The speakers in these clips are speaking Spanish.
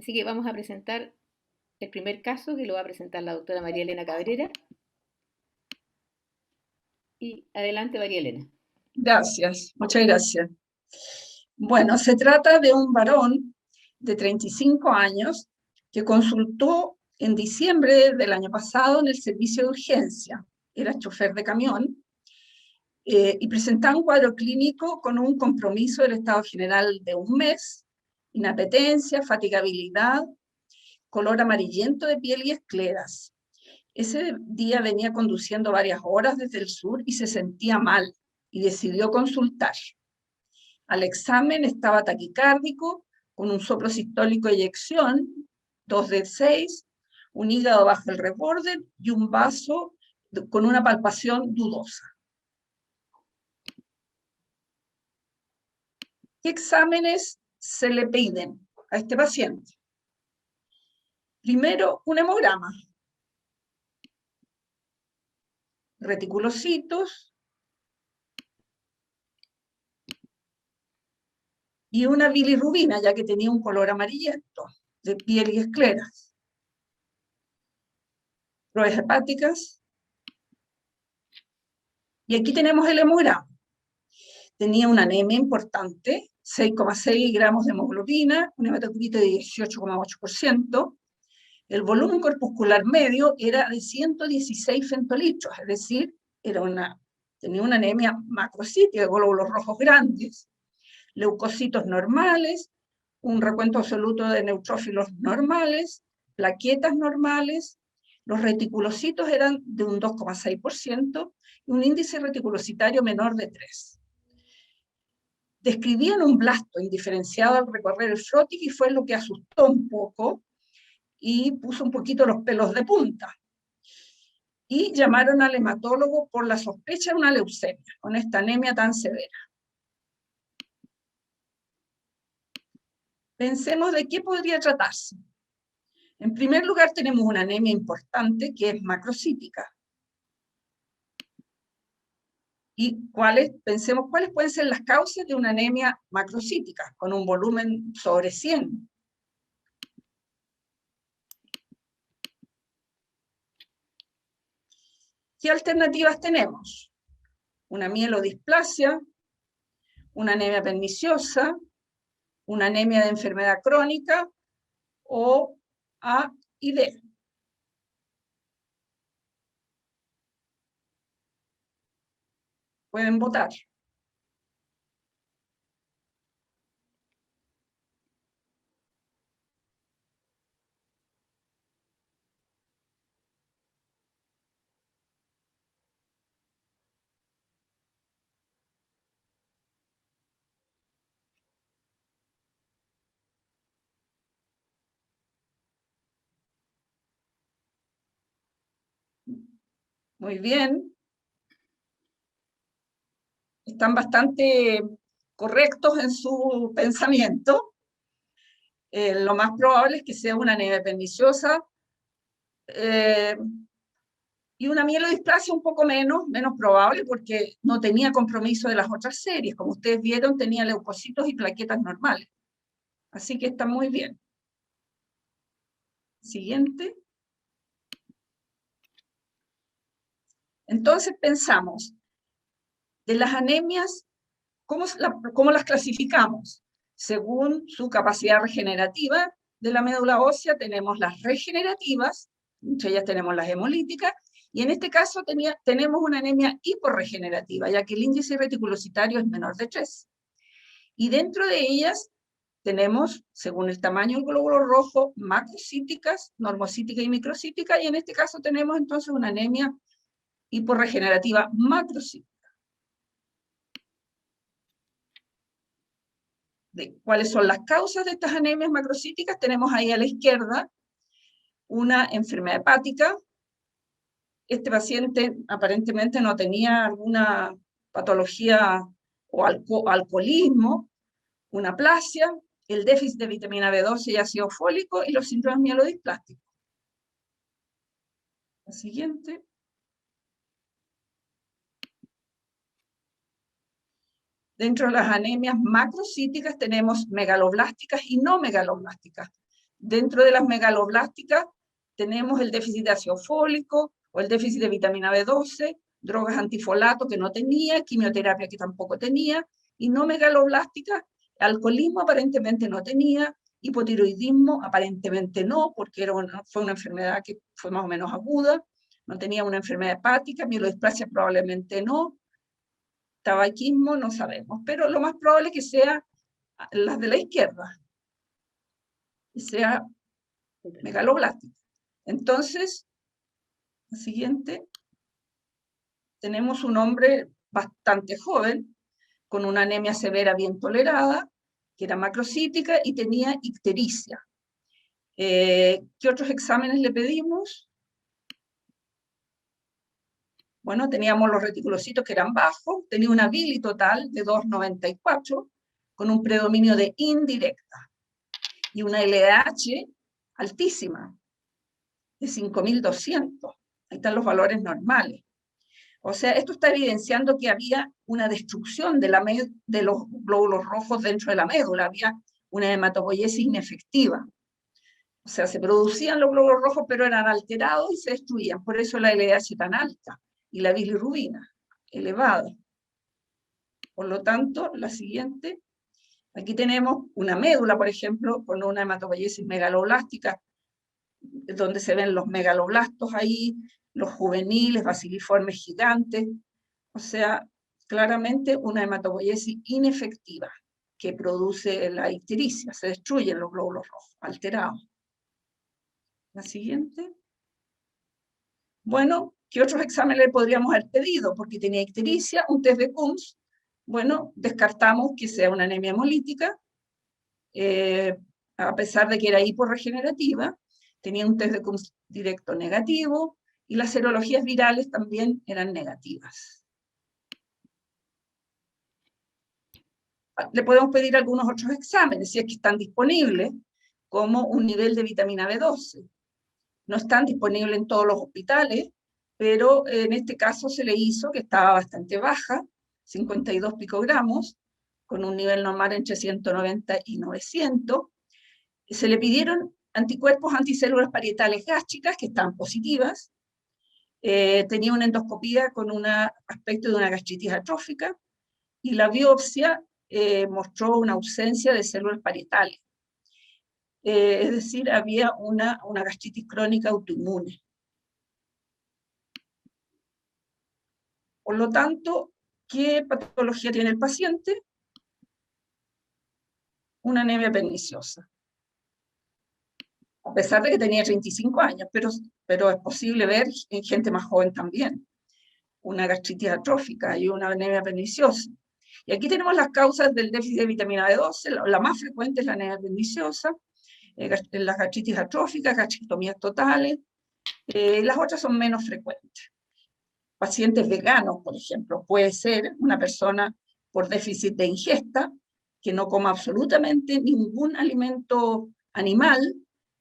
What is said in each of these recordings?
Así que vamos a presentar el primer caso que lo va a presentar la doctora María Elena Cabrera. Y adelante, María Elena. Gracias, muchas gracias. Bueno, se trata de un varón de 35 años que consultó en diciembre del año pasado en el servicio de urgencia. Era chofer de camión y presentaba un cuadro clínico con un compromiso del estado general de un mes, inapetencia, fatigabilidad, color amarillento de piel y escleras. Ese día venía conduciendo varias horas desde el sur y se sentía mal y decidió consultar. Al examen estaba taquicárdico, con un soplo sistólico de eyección, 2 de 6, un hígado bajo el reborde y un vaso con una palpación dudosa. ¿Qué exámenes se le piden a este paciente? Primero, un hemograma, reticulocitos y una bilirrubina, ya que tenía un color amarillento de piel y escleras. Pruebas hepáticas. Y aquí tenemos el hemograma. Tenía una anemia importante, 6,6 gramos de hemoglobina, un hematocrito de 18,8%. El volumen corpuscular medio era de 116 femtolitros, es decir, tenía una anemia macrocítica, glóbulos rojos grandes, leucocitos normales, un recuento absoluto de neutrófilos normales, plaquetas normales, los reticulocitos eran de un 2,6% y un índice reticulocitario menor de 3. Describían un blasto indiferenciado al recorrer el frótic y fue lo que asustó un poco y puso un poquito los pelos de punta. Y llamaron al hematólogo por la sospecha de una leucemia, con esta anemia tan severa. Pensemos de qué podría tratarse. En primer lugar, tenemos una anemia importante que es macrocítica. ¿Y pensemos cuáles pueden ser las causas de una anemia macrocítica, con un volumen sobre 100? ¿Qué alternativas tenemos? Una mielodisplasia, una anemia perniciosa, una anemia de enfermedad crónica o A y D. Pueden votar. Muy bien. Están bastante correctos en su pensamiento. Lo más probable es que sea una anemia perniciosa y una mielodisplasia un poco menos probable porque no tenía compromiso de las otras series. Como ustedes vieron, tenía leucocitos y plaquetas normales. Así que está muy bien. Siguiente. Entonces pensamos, de las anemias, ¿cómo las clasificamos? Según su capacidad regenerativa de la médula ósea, tenemos las regenerativas, entre ellas tenemos las hemolíticas, y en este caso tenemos una anemia hiporregenerativa, ya que el índice reticulocitario es menor de 3. Y dentro de ellas tenemos, según el tamaño del glóbulo rojo, macrocíticas, normocítica y microcítica, y en este caso tenemos entonces una anemia hiporregenerativa macrocítica. De cuáles son las causas de estas anemias macrocíticas, tenemos ahí a la izquierda una enfermedad hepática. Este paciente aparentemente no tenía alguna patología o alcoholismo, una aplasia, el déficit de vitamina B12 y ácido fólico y los síndromes mielodisplásticos. La siguiente. Dentro de las anemias macrocíticas tenemos megaloblásticas y no megaloblásticas. Dentro de las megaloblásticas tenemos el déficit de ácido fólico o el déficit de vitamina B12, drogas antifolato que no tenía, quimioterapia que tampoco tenía, y no megaloblásticas, alcoholismo aparentemente no tenía, hipotiroidismo aparentemente no, porque fue una enfermedad que fue más o menos aguda, no tenía una enfermedad hepática, mielodisplasia probablemente no, tabaquismo no sabemos, pero lo más probable es que sea las de la izquierda, que sea megaloblástica. Entonces, la siguiente, tenemos un hombre bastante joven, con una anemia severa bien tolerada, que era macrocítica y tenía ictericia. ¿Qué otros exámenes le pedimos? Bueno, teníamos los reticulocitos que eran bajos, tenía una bili total de 2,94, con un predominio de indirecta, y una LDH altísima, de 5.200. Ahí están los valores normales. O sea, esto está evidenciando que había una destrucción de los glóbulos rojos dentro de la médula, había una hematopoiesis inefectiva. O sea, se producían los glóbulos rojos, pero eran alterados y se destruían. Por eso la LDH tan alta y la bilirrubina elevada. Por lo tanto, la siguiente, aquí tenemos una médula, por ejemplo, con una hematopoiesis megaloblástica, donde se ven los megaloblastos ahí, los juveniles, basiliformes gigantes, o sea, claramente una hematopoiesis inefectiva que produce la ictericia, se destruyen los glóbulos rojos, alterados. La siguiente. Bueno, ¿qué otros exámenes le podríamos haber pedido? Porque tenía ictericia, un test de Coombs. Bueno, descartamos que sea una anemia hemolítica, a pesar de que era hiporregenerativa, tenía un test de Coombs directo negativo, y las serologías virales también eran negativas. Le podemos pedir algunos otros exámenes, si es que están disponibles, como un nivel de vitamina B12. No están disponibles en todos los hospitales, pero en este caso se le hizo, que estaba bastante baja, 52 picogramos, con un nivel normal entre 190 y 900. Se le pidieron anticuerpos anticélulas parietales gástricas, que están positivas. Tenía una endoscopía con un aspecto de una gastritis atrófica, y la biopsia mostró una ausencia de células parietales. Es decir, había una gastritis crónica autoinmune. Por lo tanto, ¿qué patología tiene el paciente? Una anemia perniciosa. A pesar de que tenía 35 años, pero es posible ver en gente más joven también una gastritis atrófica y una anemia perniciosa. Y aquí tenemos las causas del déficit de vitamina B12. La más frecuente es la anemia perniciosa, las gastritis atróficas, gastrictomías totales. Las otras son menos frecuentes. Pacientes veganos, por ejemplo, puede ser una persona por déficit de ingesta, que no coma absolutamente ningún alimento animal.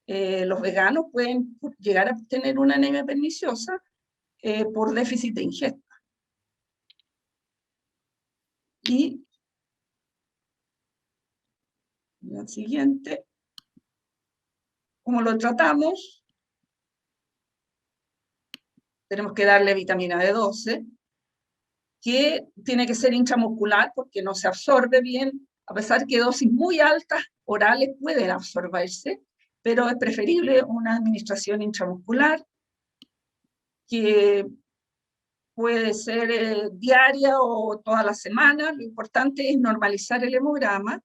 Los veganos pueden llegar a tener una anemia perniciosa por déficit de ingesta. Y la siguiente, ¿cómo lo tratamos? Tenemos que darle vitamina B12, que tiene que ser intramuscular porque no se absorbe bien, a pesar que dosis muy altas orales pueden absorberse, pero es preferible una administración intramuscular, que puede ser diaria o toda la semana. Lo importante es normalizar el hemograma,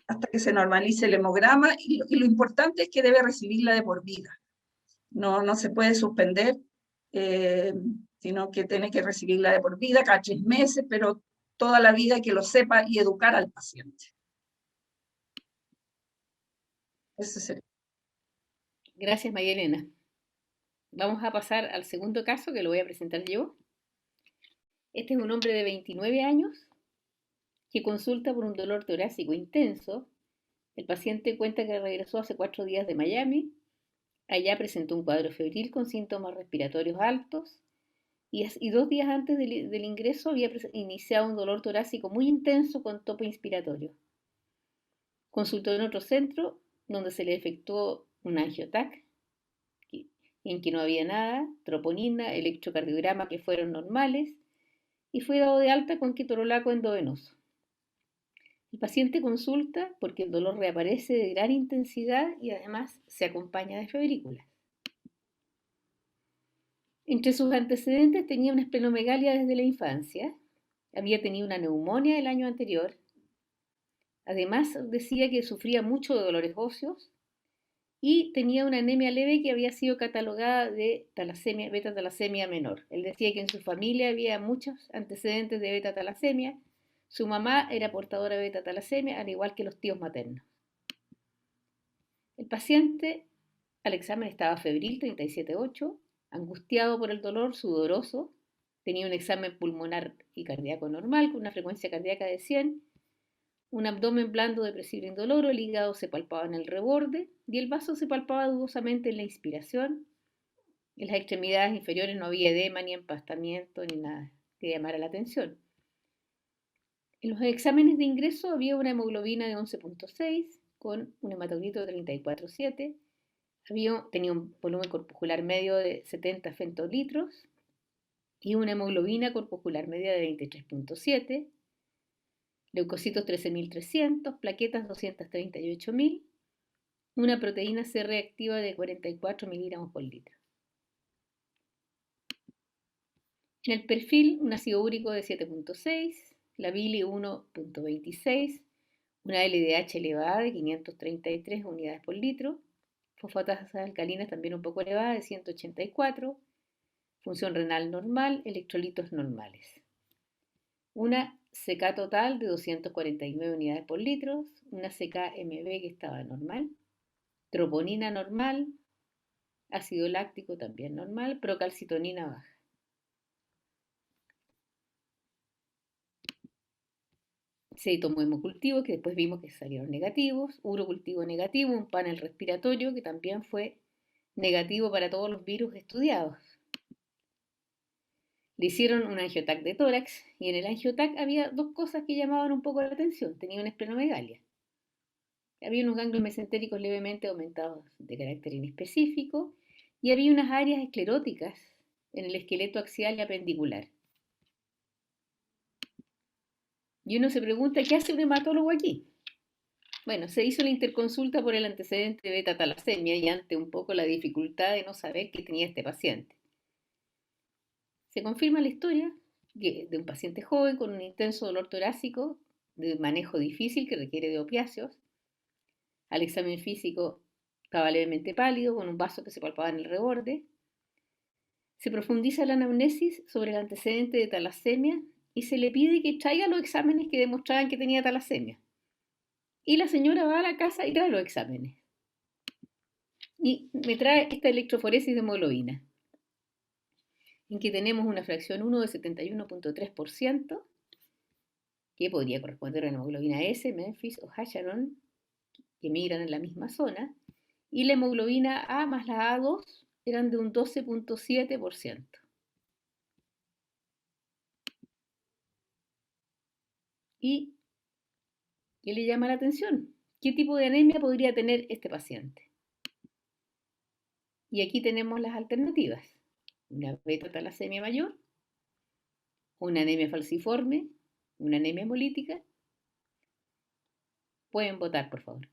hasta que se normalice el hemograma, y lo importante es que debe recibirla de por vida. No se puede suspender, sino que tiene que recibirla de por vida cada 3 meses, pero toda la vida, que lo sepa y educar al paciente. Ese sería. Gracias, María Elena. Vamos a pasar al segundo caso, que lo voy a presentar yo. Este es un hombre de 29 años que consulta por un dolor torácico intenso. El paciente cuenta que regresó hace 4 días de Miami. Allá presentó un cuadro febril con síntomas respiratorios altos, y 2 días antes del ingreso había iniciado un dolor torácico muy intenso con tope inspiratorio. Consultó en otro centro donde se le efectuó un angiotac en que no había nada, troponina, electrocardiograma que fueron normales y fue dado de alta con ketorolaco endovenoso. El paciente consulta porque el dolor reaparece de gran intensidad y además se acompaña de febrículas. Entre sus antecedentes tenía una esplenomegalia desde la infancia, había tenido una neumonía el año anterior, además decía que sufría mucho de dolores óseos y tenía una anemia leve que había sido catalogada de talasemia, beta-talasemia menor. Él decía que en su familia había muchos antecedentes de beta-talasemia, su mamá era portadora de beta-talasemia, al igual que los tíos maternos. El paciente al examen estaba febril 37,8, angustiado por el dolor, sudoroso, tenía un examen pulmonar y cardíaco normal con una frecuencia cardíaca de 100, un abdomen blando, depresivo e indoloro, el hígado se palpaba en el reborde y el vaso se palpaba dudosamente en la inspiración. En las extremidades inferiores no había edema, ni empastamiento, ni nada que llamara la atención. En los exámenes de ingreso había una hemoglobina de 11,6 con un hematocrito de 34,7. Tenía un volumen corpuscular medio de 70 femtolitros y una hemoglobina corpuscular media de 23,7. Leucocitos 13.300, plaquetas 238.000, una proteína C reactiva de 44 miligramos por litro. En el perfil, un ácido úrico de 7,6, la bili 1,26, una LDH elevada de 533 unidades por litro, fosfatasas alcalinas también un poco elevadas de 184, función renal normal, electrolitos normales. Una CK total de 249 unidades por litro, una CK-MB que estaba normal, troponina normal, ácido láctico también normal, procalcitonina baja. Se tomó hemocultivo, que después vimos que salieron negativos, urocultivo negativo, un panel respiratorio que también fue negativo para todos los virus estudiados. Le hicieron un angiotac de tórax y en el angiotac había dos cosas que llamaban un poco la atención. Tenía una esplenomegalia. Había unos ganglios mesentéricos levemente aumentados de carácter inespecífico y había unas áreas escleróticas en el esqueleto axial y apendicular. Y uno se pregunta, ¿qué hace un hematólogo aquí? Bueno, se hizo la interconsulta por el antecedente de beta-talasemia y ante un poco la dificultad de no saber qué tenía este paciente. Se confirma la historia de un paciente joven con un intenso dolor torácico, de manejo difícil que requiere de opiáceos. Al examen físico estaba levemente pálido, con un vaso que se palpaba en el reborde. Se profundiza la anamnesis sobre el antecedente de talasemia y se le pide que traiga los exámenes que demostraban que tenía talasemia. Y la señora va a la casa y trae los exámenes. Y me trae esta electroforesis de hemoglobina, en que tenemos una fracción 1 de 71,3%, que podría corresponder a una hemoglobina S, Memphis o Acheron, que migran en la misma zona, y la hemoglobina A más la A2 eran de un 12,7%. ¿Y qué le llama la atención? ¿Qué tipo de anemia podría tener este paciente? Y aquí tenemos las alternativas. Una beta-talasemia mayor, una anemia falciforme, una anemia hemolítica. Pueden votar, por favor.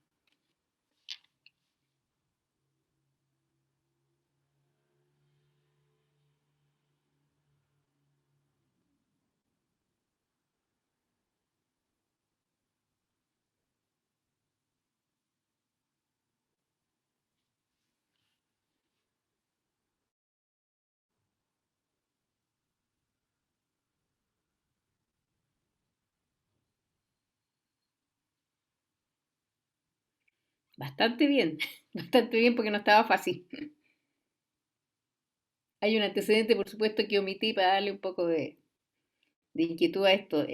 Bastante bien, bastante bien porque no estaba fácil. Hay un antecedente, por supuesto, que omití para darle un poco de inquietud a esto.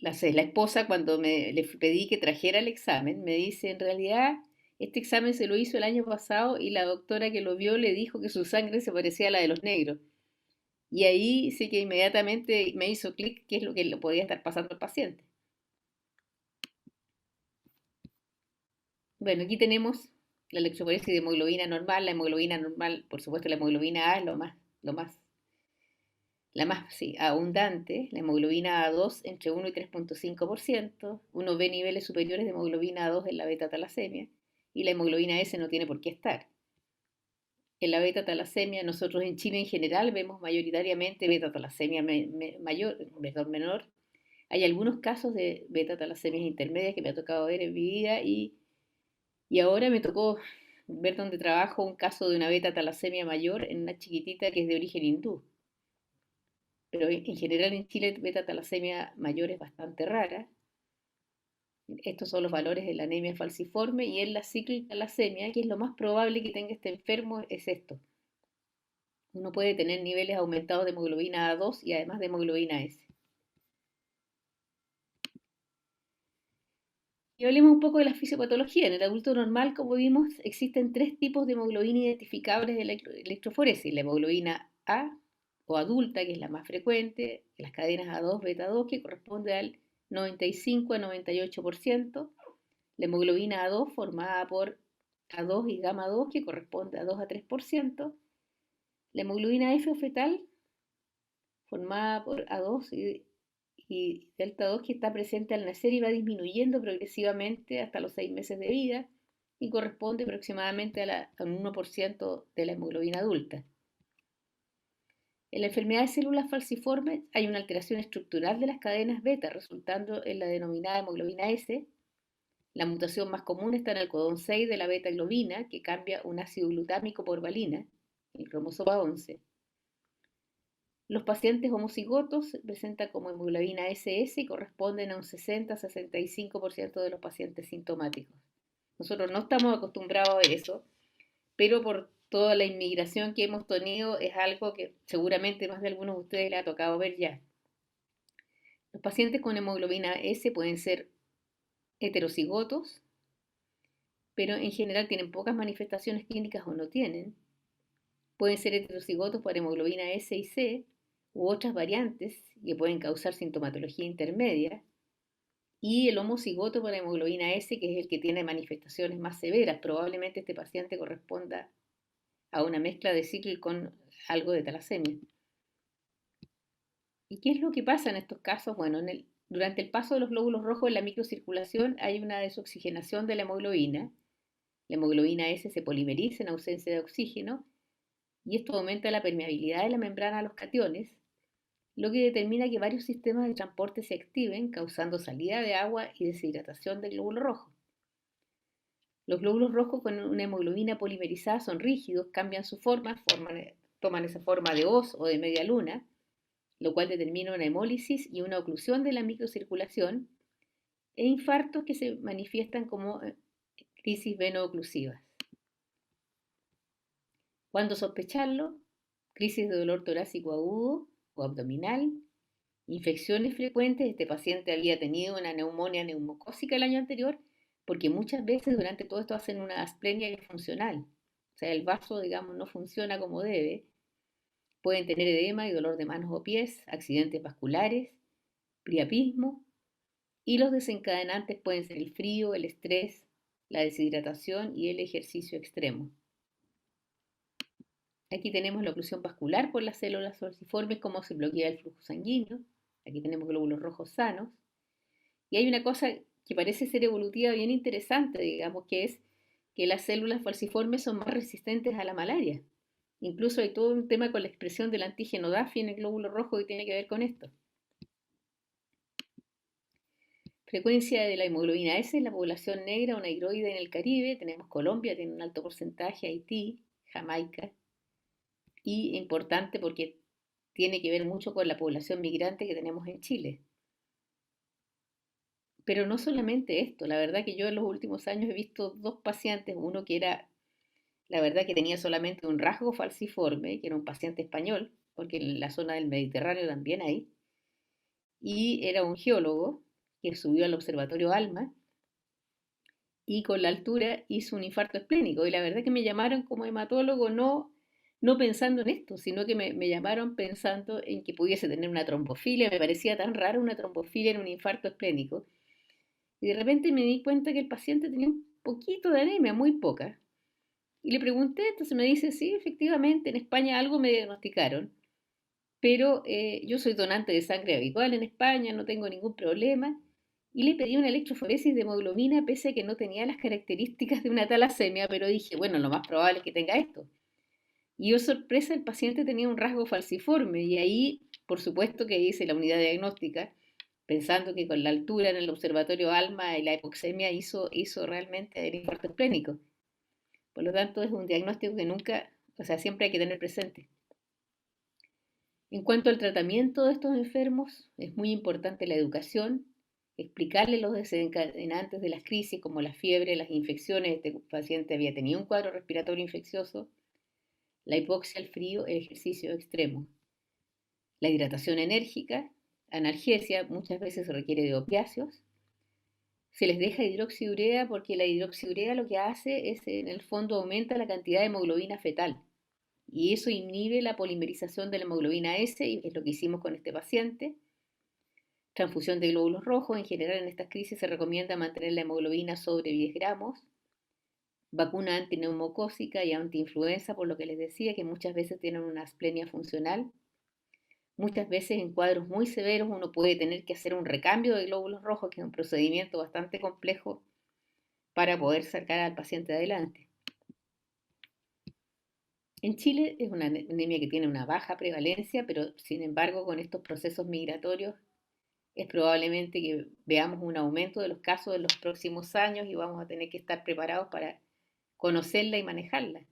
La esposa, cuando le pedí que trajera el examen, me dice, en realidad, este examen se lo hizo el año pasado y la doctora que lo vio le dijo que su sangre se parecía a la de los negros. Y ahí sí que inmediatamente me hizo clic qué es lo que le podía estar pasando al paciente. Bueno, aquí tenemos la electroforesis de hemoglobina normal. La hemoglobina normal, por supuesto, la hemoglobina A es la más sí, abundante. La hemoglobina A2 entre 1 y 3,5%. Uno ve niveles superiores de hemoglobina A2 en la beta talasemia. Y la hemoglobina S no tiene por qué estar. En la beta talasemia, nosotros en Chile en general vemos mayoritariamente beta talasemia mayor, perdón, menor. Hay algunos casos de beta talasemias intermedias que me ha tocado ver en mi vida y ahora me tocó ver donde trabajo un caso de una beta talasemia mayor en una chiquitita que es de origen hindú. Pero en general en Chile beta talasemia mayor es bastante rara. Estos son los valores de la anemia falciforme y en la ciclotalasemia, que es lo más probable que tenga este enfermo, es esto. Uno puede tener niveles aumentados de hemoglobina A2 y además de hemoglobina S. Y hablemos un poco de la fisiopatología. En el adulto normal, como vimos, existen tres tipos de hemoglobina identificables de la electroforesis. La hemoglobina A o adulta, que es la más frecuente, las cadenas A2, beta 2, que corresponde al 95 a 98%. La hemoglobina A2 formada por A2 y gamma 2, que corresponde a 2 a 3%. La hemoglobina F o fetal, formada por A2 y delta 2 que está presente al nacer y va disminuyendo progresivamente hasta los 6 meses de vida y corresponde aproximadamente a un 1% de la hemoglobina adulta. En la enfermedad de células falciformes hay una alteración estructural de las cadenas beta, resultando en la denominada hemoglobina S. La mutación más común está en el codón 6 de la beta-globina, que cambia un ácido glutámico por valina, el cromosoma 11. Los pacientes homocigotos se presentan como hemoglobina SS y corresponden a un 60-65% de los pacientes sintomáticos. Nosotros no estamos acostumbrados a ver eso, pero por toda la inmigración que hemos tenido es algo que seguramente más de algunos de ustedes les ha tocado ver ya. Los pacientes con hemoglobina S pueden ser heterocigotos, pero en general tienen pocas manifestaciones clínicas o no tienen. Pueden ser heterocigotos por hemoglobina S y C u otras variantes que pueden causar sintomatología intermedia. Y el homocigoto por hemoglobina S, que es el que tiene manifestaciones más severas. Probablemente este paciente corresponda a una mezcla de ciclo con algo de talasemia. ¿Y qué es lo que pasa en estos casos? Bueno, durante el paso de los glóbulos rojos en la microcirculación hay una desoxigenación de la hemoglobina. La hemoglobina S se polimeriza en ausencia de oxígeno y esto aumenta la permeabilidad de la membrana a los cationes, lo que determina que varios sistemas de transporte se activen, causando salida de agua y deshidratación del glóbulo rojo. Los glóbulos rojos con una hemoglobina polimerizada son rígidos, cambian su forma, toman esa forma de hoz o de media luna, lo cual determina una hemólisis y una oclusión de la microcirculación e infartos que se manifiestan como crisis veno-oclusivas. ¿Cuándo sospecharlo? Crisis de dolor torácico agudo o abdominal, infecciones frecuentes. Este paciente había tenido una neumonía neumocócica el año anterior porque muchas veces durante todo esto hacen una asplenia disfuncional. O sea, el vaso, digamos, no funciona como debe. Pueden tener edema y dolor de manos o pies, accidentes vasculares, priapismo y los desencadenantes pueden ser el frío, el estrés, la deshidratación y el ejercicio extremo. Aquí tenemos la oclusión vascular por las células falciformes, cómo se bloquea el flujo sanguíneo. Aquí tenemos glóbulos rojos sanos. Y hay una cosa que parece ser evolutiva bien interesante, digamos, que es que las células falciformes son más resistentes a la malaria. Incluso hay todo un tema con la expresión del antígeno DAFI en el glóbulo rojo que tiene que ver con esto. Frecuencia de la hemoglobina S en la población negra o negroide en el Caribe. Tenemos Colombia, tiene un alto porcentaje, Haití, Jamaica. Y importante porque tiene que ver mucho con la población migrante que tenemos en Chile. Pero no solamente esto, la verdad que yo en los últimos años he visto dos pacientes, uno que era, la verdad que tenía solamente un rasgo falciforme, que era un paciente español, porque en la zona del Mediterráneo también hay, y era un geólogo que subió al observatorio ALMA y con la altura hizo un infarto esplénico. Y la verdad que me llamaron como hematólogo no pensando en esto, sino que me llamaron pensando en que pudiese tener una trombofilia. Me parecía tan raro una trombofilia en un infarto esplénico. Y de repente me di cuenta que el paciente tenía un poquito de anemia, muy poca. Y le pregunté, entonces me dice, sí, efectivamente, en España algo me diagnosticaron, pero yo soy donante de sangre habitual en España, no tengo ningún problema. Y le pedí una electroforesis de hemoglobina, pese a que no tenía las características de una talasemia, pero dije, bueno, lo más probable es que tenga esto. Y yo, sorpresa, el paciente tenía un rasgo falciforme, y ahí, por supuesto, que hice la unidad diagnóstica, pensando que con la altura en el observatorio ALMA y la hipoxemia hizo realmente el infarto esplénico. Por lo tanto, es un diagnóstico que nunca, o sea, siempre hay que tener presente. En cuanto al tratamiento de estos enfermos, es muy importante la educación, explicarles los desencadenantes de las crisis, como la fiebre, las infecciones. Este paciente había tenido un cuadro respiratorio infeccioso, la hipoxia, el frío, el ejercicio extremo, la hidratación enérgica, analgesia, muchas veces se requiere de opiáceos. Se les deja hidroxiurea porque la hidroxiurea lo que hace es, en el fondo, aumenta la cantidad de hemoglobina fetal. Y eso inhibe la polimerización de la hemoglobina S, y es lo que hicimos con este paciente. Transfusión de glóbulos rojos, en general en estas crisis se recomienda mantener la hemoglobina sobre 10 gramos. Vacuna antineumocócica y antiinfluenza, por lo que les decía que muchas veces tienen una asplenia funcional. Muchas veces en cuadros muy severos uno puede tener que hacer un recambio de glóbulos rojos, que es un procedimiento bastante complejo para poder sacar al paciente adelante. En Chile es una anemia que tiene una baja prevalencia, pero sin embargo con estos procesos migratorios es probablemente que veamos un aumento de los casos en los próximos años, y vamos a tener que estar preparados para conocerla y manejarla,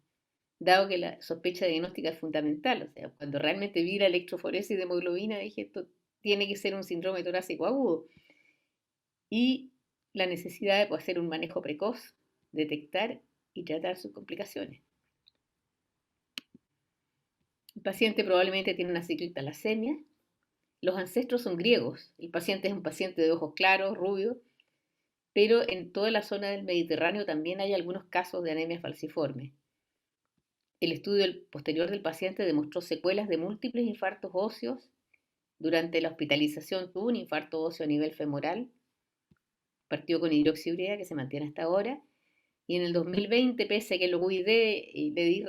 dado que la sospecha diagnóstica es fundamental. O sea, cuando realmente vi la electroforesis de hemoglobina, dije, esto tiene que ser un síndrome torácico agudo, y la necesidad de poder hacer un manejo precoz, detectar y tratar sus complicaciones. El paciente probablemente tiene una ciclotalasemia. Los ancestros son griegos. El paciente es un paciente de ojos claros, rubio, pero en toda la zona del Mediterráneo también hay algunos casos de anemia falciforme. El estudio posterior del paciente demostró secuelas de múltiples infartos óseos. Durante la hospitalización tuvo un infarto óseo a nivel femoral, partió con hidroxiurea, que se mantiene hasta ahora, y en el 2020, pese a que lo cuidé y le di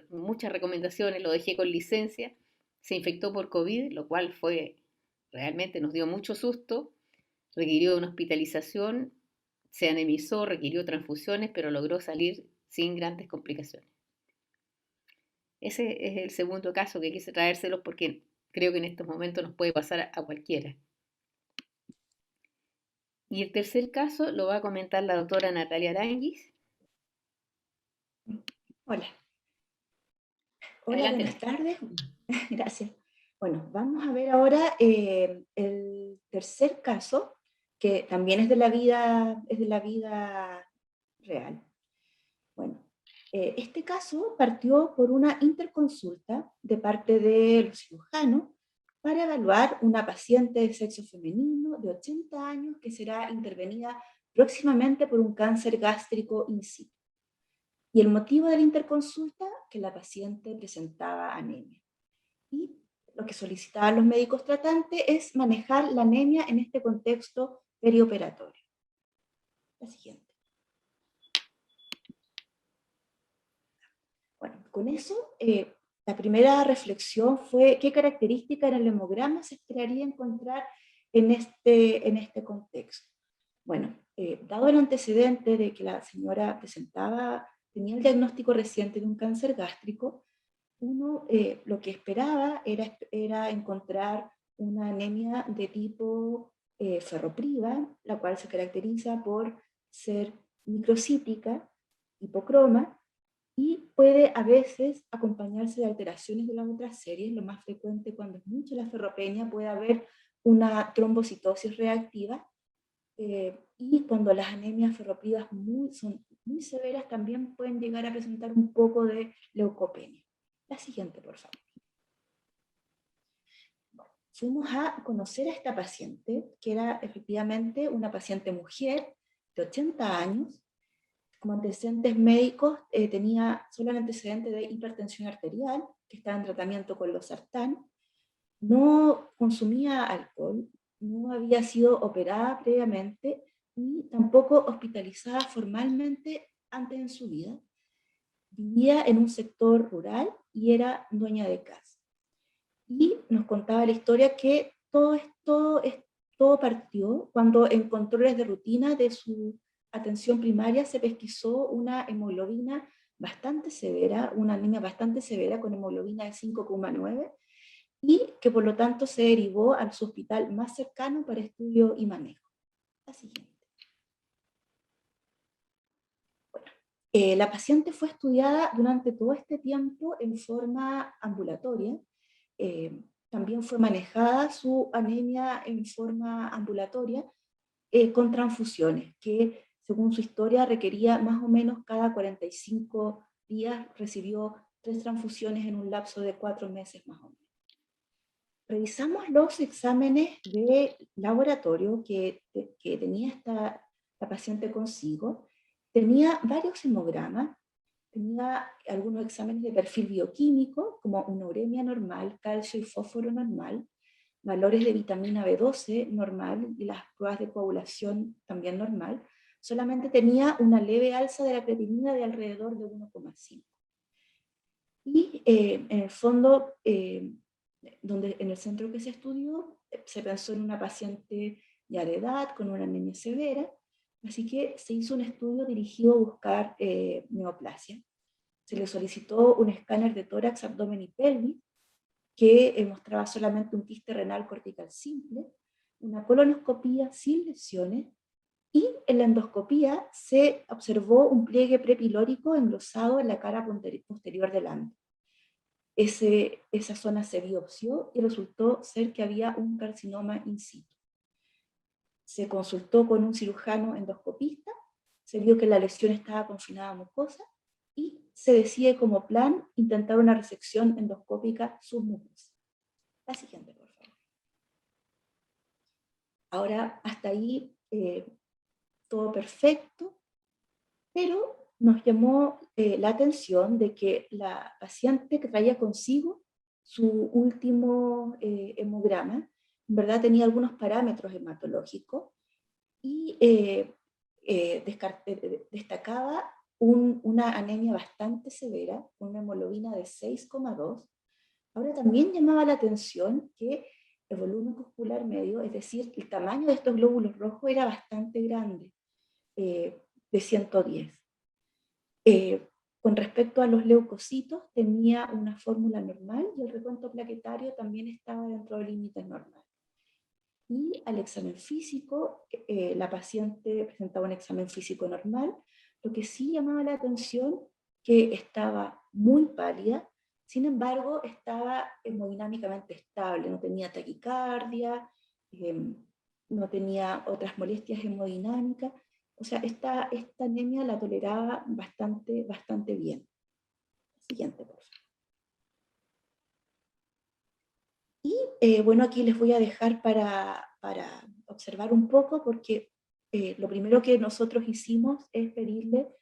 muchas recomendaciones, lo dejé con licencia, se infectó por COVID, lo cual realmente nos dio mucho susto, requirió de una hospitalización, se anemizó, requirió transfusiones, pero logró salir sin grandes complicaciones. Ese es el segundo caso que quise traérselos porque creo que en estos momentos nos puede pasar a cualquiera. Y el tercer caso lo va a comentar la doctora Natalia Aranguis. Hola. Hola, Adelante, buenas Natalia. tardes. Gracias. Bueno, vamos a ver ahora el tercer caso, que también es de la vida real. Bueno, este caso partió por una interconsulta de parte de los cirujanos para evaluar una paciente de sexo femenino de 80 años que será intervenida próximamente por un cáncer gástrico in situ. Y el motivo de la interconsulta, que la paciente presentaba anemia. Y lo que solicitaban los médicos tratantes es manejar la anemia en este contexto perioperatorio. La siguiente. Bueno, con eso, la primera reflexión fue qué características en el hemograma se esperaría encontrar en este contexto. Bueno, dado el antecedente de que la señora tenía el diagnóstico reciente de un cáncer gástrico, uno lo que esperaba era encontrar una anemia de tipo ferropriva, la cual se caracteriza por ser microcítica, hipocroma, y puede a veces acompañarse de alteraciones de las otras series. Lo más frecuente, cuando es mucho la ferropenia, puede haber una trombocitosis reactiva, y cuando las anemias ferroprivas son muy severas, también pueden llegar a presentar un poco de leucopenia. La siguiente, por favor. Bueno, fuimos a conocer a esta paciente, que era efectivamente una paciente mujer de 80 años. Como antecedentes médicos, tenía solo el antecedente de hipertensión arterial, que estaba en tratamiento con losartán. No consumía alcohol, no había sido operada previamente, y tampoco hospitalizada formalmente antes en su vida. Vivía en un sector rural y era dueña de casa. Y nos contaba la historia que todo partió cuando en controles de rutina de su atención primaria se pesquisó una hemoglobina bastante severa, una anemia bastante severa con hemoglobina de 5,9, y que por lo tanto se derivó al hospital más cercano para estudio y manejo. La siguiente. Bueno, la paciente fue estudiada durante todo este tiempo en forma ambulatoria. También fue manejada su anemia en forma ambulatoria con transfusiones, que según su historia requería más o menos cada 45 días, recibió 3 transfusiones en un lapso de 4 meses más o menos. Revisamos los exámenes de laboratorio que tenía la paciente consigo. Tenía varios hemogramas, tenía algunos exámenes de perfil bioquímico, como una uremia normal, calcio y fósforo normal, valores de vitamina B12 normal y las pruebas de coagulación también normal. Solamente tenía una leve alza de la creatinina de alrededor de 1,5. Y en el fondo, en el centro que se estudió, se pensó en una paciente ya de edad, con una anemia severa, así que se hizo un estudio dirigido a buscar neoplasia. Se le solicitó un escáner de tórax, abdomen y pelvis, que mostraba solamente un quiste renal cortical simple, una colonoscopía sin lesiones, y en la endoscopía se observó un pliegue prepilórico engrosado en la cara posterior del ano. Esa zona se biopsió y resultó ser que había un carcinoma in situ. Se consultó con un cirujano endoscopista, se vio que la lesión estaba confinada a mucosa y se decide como plan intentar una resección endoscópica submucosa. La siguiente, por favor. Ahora, hasta ahí todo perfecto, pero nos llamó la atención de que la paciente que traía consigo su último hemograma, en verdad tenía algunos parámetros hematológicos y destacaba una anemia bastante severa, una hemoglobina de 6,2. Ahora también llamaba la atención que el volumen muscular medio, es decir, el tamaño de estos glóbulos rojos era bastante grande, de 110. Con respecto a los leucocitos, tenía una fórmula normal y el recuento plaquetario también estaba dentro de límites normales. Y al examen físico, la paciente presentaba un examen físico normal, lo que sí llamaba la atención que estaba muy pálida, sin embargo estaba hemodinámicamente estable, no tenía taquicardia, no tenía otras molestias hemodinámicas, o sea, esta anemia la toleraba bastante bien. Siguiente, por favor. Y bueno, aquí les voy a dejar para observar un poco, porque lo primero que nosotros hicimos es pedirle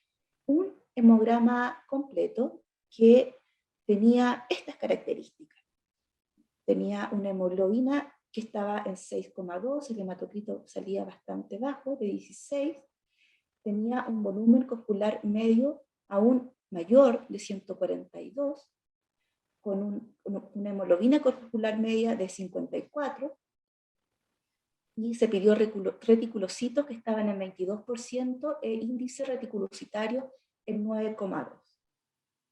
un hemograma completo que tenía estas características. Tenía una hemoglobina que estaba en 6,2, el hematocrito salía bastante bajo, de 16, tenía un volumen corpular medio aún mayor de 142, con una hemoglobina corpular media de 54, y se pidió reticulocitos que estaban en 22% e índice reticulocitario en 9,2.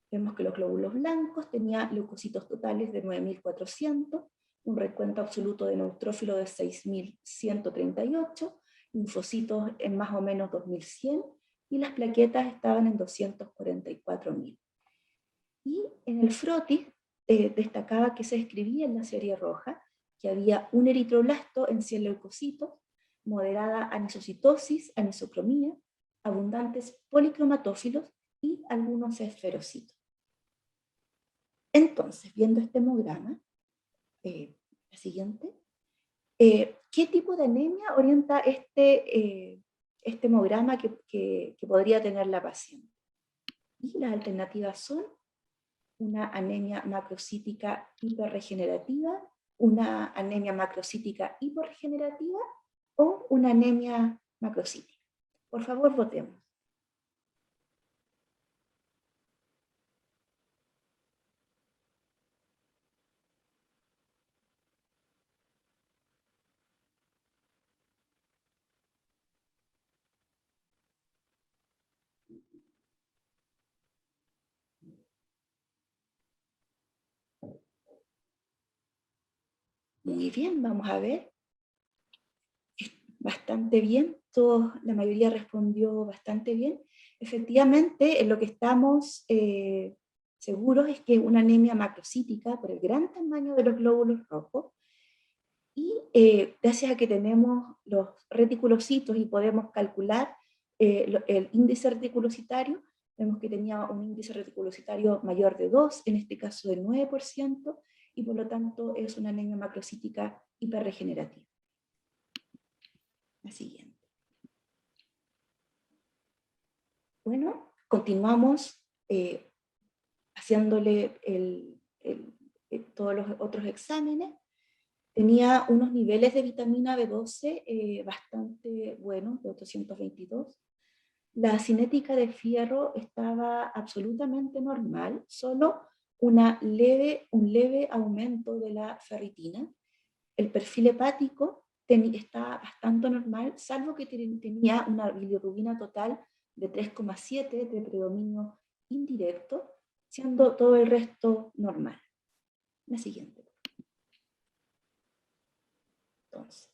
Vemos que los glóbulos blancos tenían leucocitos totales de 9.400, un recuento absoluto de neutrófilo de 6.138, linfocitos en más o menos 2.100, y las plaquetas estaban en 244.000. Y en el frotis destacaba que se escribía en la serie roja que había un eritroblasto en 100 leucocitos, moderada anisocitosis, anisocromía, abundantes policromatófilos y algunos esferocitos. Entonces, viendo este hemograma, la siguiente, ¿qué tipo de anemia orienta este hemograma que podría tener la paciente? Y las alternativas son una anemia macrocítica hiperregenerativa, una anemia macrocítica hiporregenerativa o una anemia macrocítica. Por favor, votemos. Muy bien, vamos a ver. Bastante bien, la mayoría respondió bastante bien. Efectivamente, en lo que estamos seguros es que es una anemia macrocítica por el gran tamaño de los glóbulos rojos, y gracias a que tenemos los reticulocitos y podemos calcular el índice reticulocitario, vemos que tenía un índice reticulocitario mayor de 2, en este caso del 9%, y por lo tanto es una anemia macrocítica hiperregenerativa. La siguiente. Bueno, continuamos haciéndole todos los otros exámenes. Tenía unos niveles de vitamina B12 bastante buenos, de 822. La cinética de fierro estaba absolutamente normal, solo un leve aumento de la ferritina. El perfil hepático está bastante normal, salvo que tenía una bilirrubina total de 3,7 de predominio indirecto, siendo todo el resto normal. La siguiente. Entonces,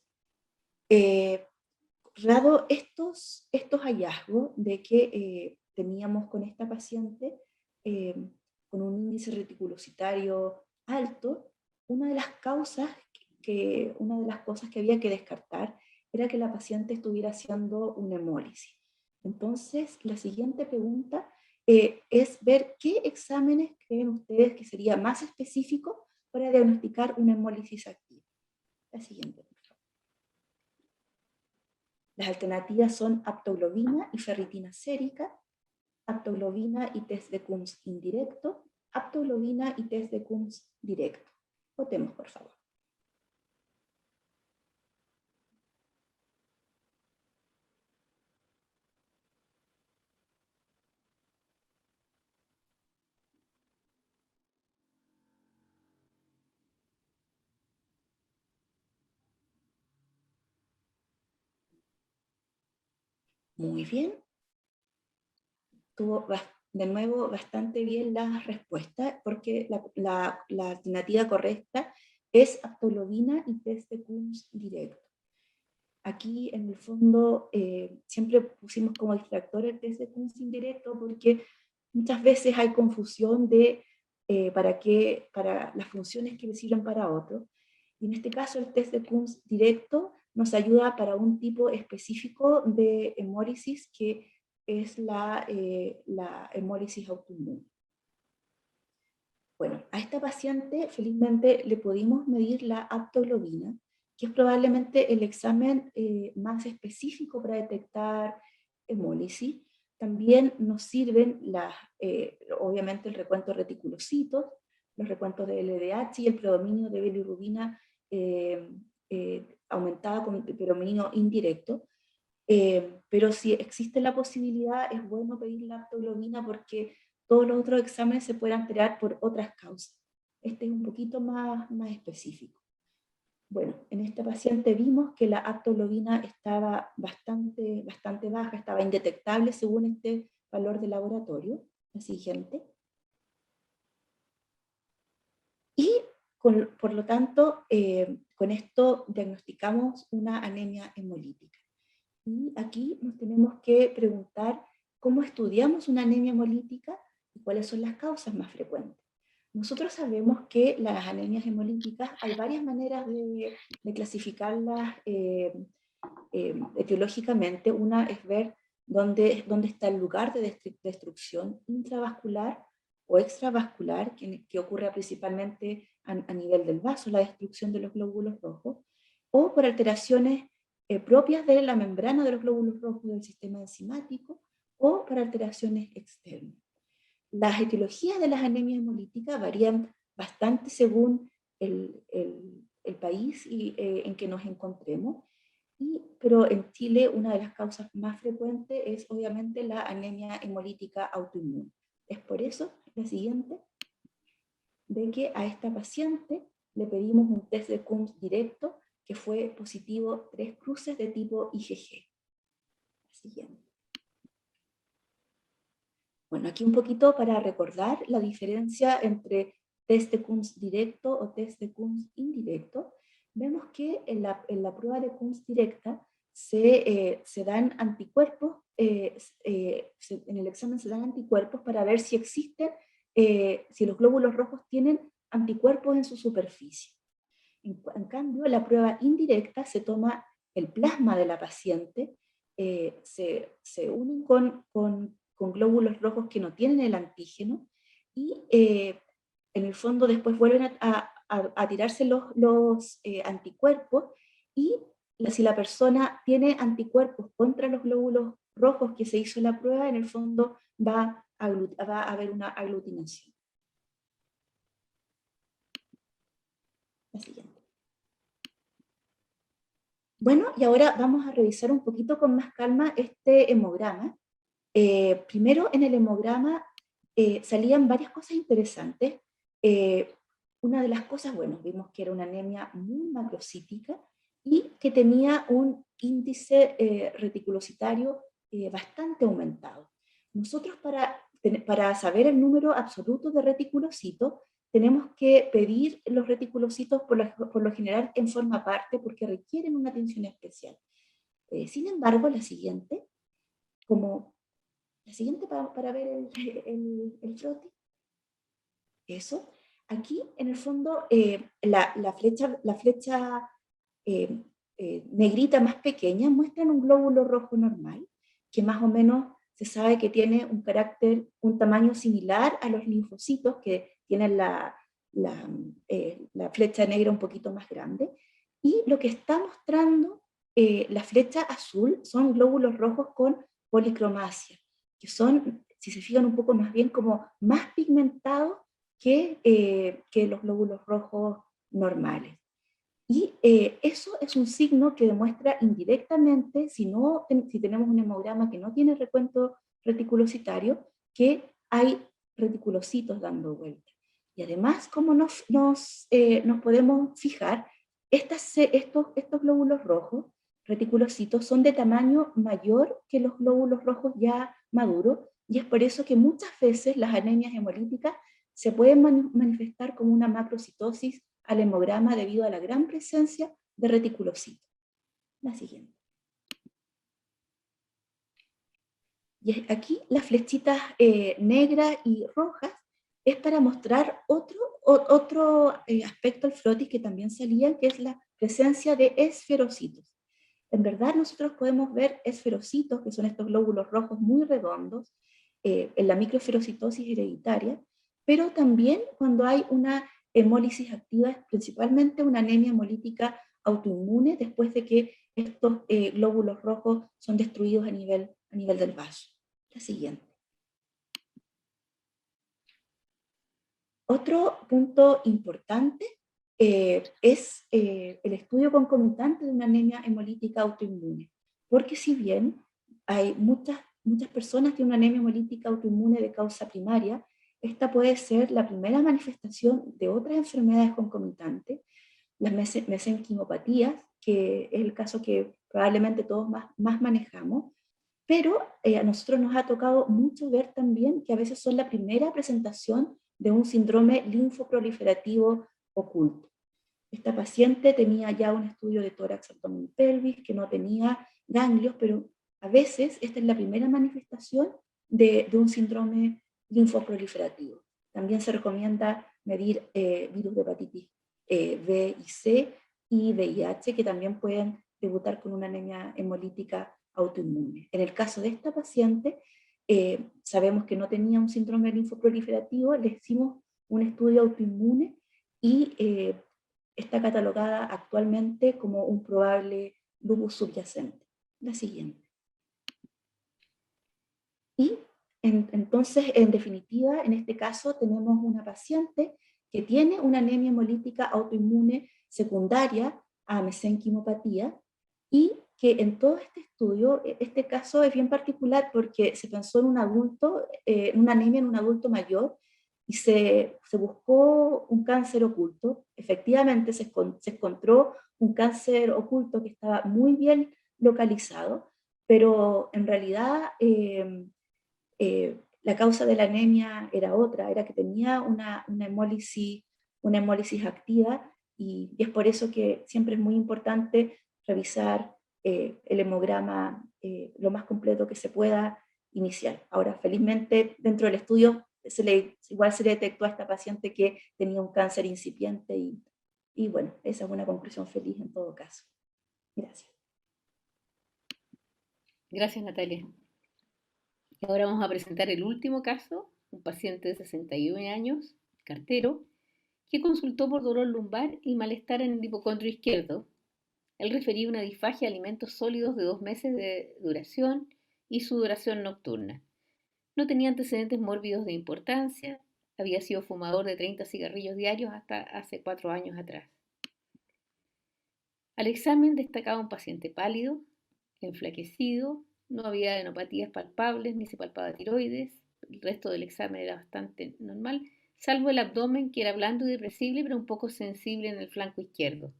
dado estos hallazgos de que teníamos con esta paciente con un índice reticulocitario alto, una de las cosas que había que descartar era que la paciente estuviera haciendo una hemólisis. Entonces, la siguiente pregunta es ver qué exámenes creen ustedes que sería más específico para diagnosticar una hemólisis activa. La siguiente. Las alternativas son aptoglobina y ferritina sérica, aptoglobina y test de Coombs indirecto, aptoglobina y test de Coombs directo. Votemos, por favor. Muy bien. Tuvo de nuevo bastante bien las respuestas, porque la alternativa correcta es aptoglobina y test de Coombs directo. Aquí en el fondo siempre pusimos como distractor el test de Coombs indirecto porque muchas veces hay confusión de para las funciones que le sirven para otro. Y en este caso el test de Coombs directo nos ayuda para un tipo específico de hemólisis que es la hemólisis autoinmune. Bueno, a esta paciente felizmente le pudimos medir la aptoglobina, que es probablemente el examen más específico para detectar hemólisis. También nos sirven obviamente el recuento de reticulocitos, los recuentos de LDH y el predominio de bilirrubina aumentada con predominio indirecto. Pero si existe la posibilidad, es bueno pedir la aptoglobina porque todos los otros exámenes se pueden alterar por otras causas. Este es un poquito más específico. Bueno, en esta paciente vimos que la aptoglobina estaba bastante baja, estaba indetectable según este valor de laboratorio. La siguiente. Y por lo tanto, con esto diagnosticamos una anemia hemolítica. Y aquí nos tenemos que preguntar cómo estudiamos una anemia hemolítica y cuáles son las causas más frecuentes. Nosotros sabemos que las anemias hemolíticas hay varias maneras de clasificarlas etiológicamente. Una es ver dónde está el lugar de destrucción intravascular o extravascular, que ocurre principalmente a nivel del vaso, la destrucción de los glóbulos rojos, o por alteraciones propias de la membrana de los glóbulos rojos del sistema enzimático, o por alteraciones externas. Las etiologías de las anemias hemolíticas varían bastante según el país en que nos encontremos. Pero en Chile una de las causas más frecuentes es obviamente la anemia hemolítica autoinmune. Es por eso, la siguiente, de que a esta paciente le pedimos un test de Coombs directo que fue positivo 3 cruces de tipo IgG. La siguiente. Bueno, aquí un poquito para recordar la diferencia entre test de Coombs directo o test de Coombs indirecto. Vemos que en la prueba de Coombs directa se dan anticuerpos, en el examen se dan anticuerpos para ver si existen, si los glóbulos rojos tienen anticuerpos en su superficie. En cambio, la prueba indirecta se toma el plasma de la paciente, se unen con glóbulos rojos que no tienen el antígeno y en el fondo después vuelven a tirarse los anticuerpos y si la persona tiene anticuerpos contra los glóbulos rojos que se hizo en la prueba, en el fondo va a haber una aglutinación. La siguiente. Bueno, y ahora vamos a revisar un poquito con más calma este hemograma. Primero, en el hemograma salían varias cosas interesantes. Una de las cosas, bueno, vimos que era una anemia muy macrocítica y que tenía un índice reticulocitario bastante aumentado. Nosotros para saber el número absoluto de reticulocitos, tenemos que pedir los reticulocitos por lo general en forma aparte porque requieren una atención especial. Sin embargo, la siguiente para ver el frote. Eso. Aquí, en el fondo, la flecha negrita más pequeña muestra un glóbulo rojo normal, que más o menos se sabe que tiene un tamaño similar a los linfocitos que tienen la flecha negra un poquito más grande. Y lo que está mostrando la flecha azul son glóbulos rojos con policromasia, que son, si se fijan un poco más bien, como más pigmentados que los glóbulos rojos normales. Y eso es un signo que demuestra indirectamente, si tenemos un hemograma que no tiene recuento reticulocitario, que hay reticulocitos dando vuelta. Y además, como nos podemos fijar, estos glóbulos rojos, reticulocitos, son de tamaño mayor que los glóbulos rojos ya maduros, y es por eso que muchas veces las anemias hemolíticas se pueden manifestar como una macrocitosis al hemograma debido a la gran presencia de reticulocitos. La siguiente. Y aquí las flechitas negras y rojas es para mostrar otro aspecto al frotis que también salía, que es la presencia de esferocitos. En verdad nosotros podemos ver esferocitos, que son estos glóbulos rojos muy redondos, en la microesferocitosis hereditaria, pero también cuando hay una hemólisis activa, principalmente una anemia hemolítica autoinmune, después de que estos glóbulos rojos son destruidos a nivel del vaso. La siguiente. Otro punto importante es el estudio concomitante de una anemia hemolítica autoinmune, porque si bien hay muchas personas que tienen una anemia hemolítica autoinmune de causa primaria, esta puede ser la primera manifestación de otras enfermedades concomitantes, las mesenquimopatías, que es el caso que probablemente todos más manejamos, pero a nosotros nos ha tocado mucho ver también que a veces son la primera presentación de un síndrome linfoproliferativo oculto. Esta paciente tenía ya un estudio de tórax, abdomen y pelvis, que no tenía ganglios, pero a veces esta es la primera manifestación de un síndrome linfoproliferativo. También se recomienda medir virus de hepatitis B y C y VIH, que también pueden debutar con una anemia hemolítica autoinmune. En el caso de esta paciente, sabemos que no tenía un síndrome linfoproliferativo, le hicimos un estudio autoinmune y está catalogada actualmente como un probable lupus subyacente. La siguiente. Y entonces, en definitiva, en este caso tenemos una paciente que tiene una anemia hemolítica autoinmune secundaria a mesenquimopatía y que en todo este estudio, este caso es bien particular porque se pensó en un adulto, una anemia en un adulto mayor, y se buscó un cáncer oculto. Efectivamente se encontró un cáncer oculto que estaba muy bien localizado, pero en realidad la causa de la anemia era otra, era que tenía una hemólisis activa, y es por eso que siempre es muy importante revisar el hemograma lo más completo que se pueda iniciar. Ahora, felizmente, dentro del estudio igual se le detectó a esta paciente que tenía un cáncer incipiente, y bueno, esa es una conclusión feliz en todo caso. Gracias. Gracias, Natalia. Y ahora vamos a presentar el último caso, un paciente de 61 años, cartero, que consultó por dolor lumbar y malestar en el hipocondrio izquierdo. Él refería una disfagia de alimentos sólidos de 2 meses de duración y sudoración nocturna. No tenía antecedentes mórbidos de importancia, había sido fumador de 30 cigarrillos diarios hasta hace 4 años atrás. Al examen destacaba un paciente pálido, enflaquecido, no había adenopatías palpables ni se palpaba tiroides, el resto del examen era bastante normal, salvo el abdomen que era blando y depresible, pero un poco sensible en el flanco izquierdo.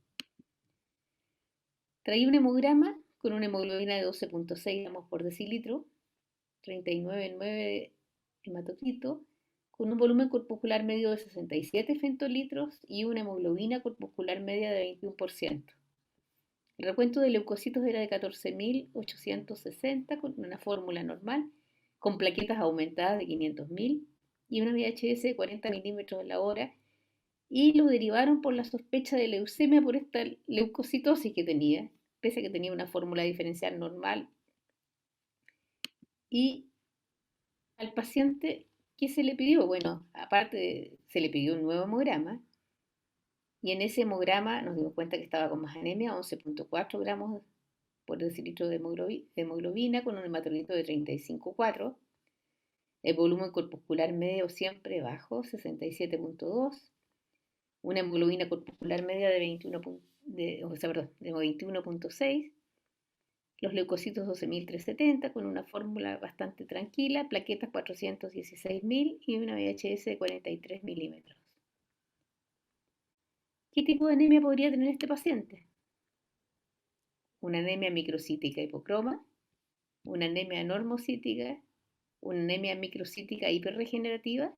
Traía un hemograma con una hemoglobina de 12.6 gramos por decilitro, 39,9 hematocrito, con un volumen corpuscular medio de 67 femtolitros y una hemoglobina corpuscular media de 21%. El recuento de leucocitos era de 14.860 con una fórmula normal, con plaquetas aumentadas de 500.000 y una VHS de 40 milímetros en la hora, y lo derivaron por la sospecha de leucemia por esta leucocitosis que tenía, pese a que tenía una fórmula diferencial normal. Y al paciente, ¿qué se le pidió? Bueno, aparte se le pidió un nuevo hemograma, y en ese hemograma nos dimos cuenta que estaba con más anemia, 11.4 gramos por decilitro de hemoglobina, con un hematocrito de 35,4. El volumen corpuscular medio siempre bajo, 67.2. Una hemoglobina corpuscular media de 21.6. Los leucocitos 12.370 con una fórmula bastante tranquila, plaquetas 416.000 y una VHS de 43 milímetros. ¿Qué tipo de anemia podría tener este paciente? Una anemia microcítica hipocroma, una anemia normocítica, una anemia microcítica hiperregenerativa.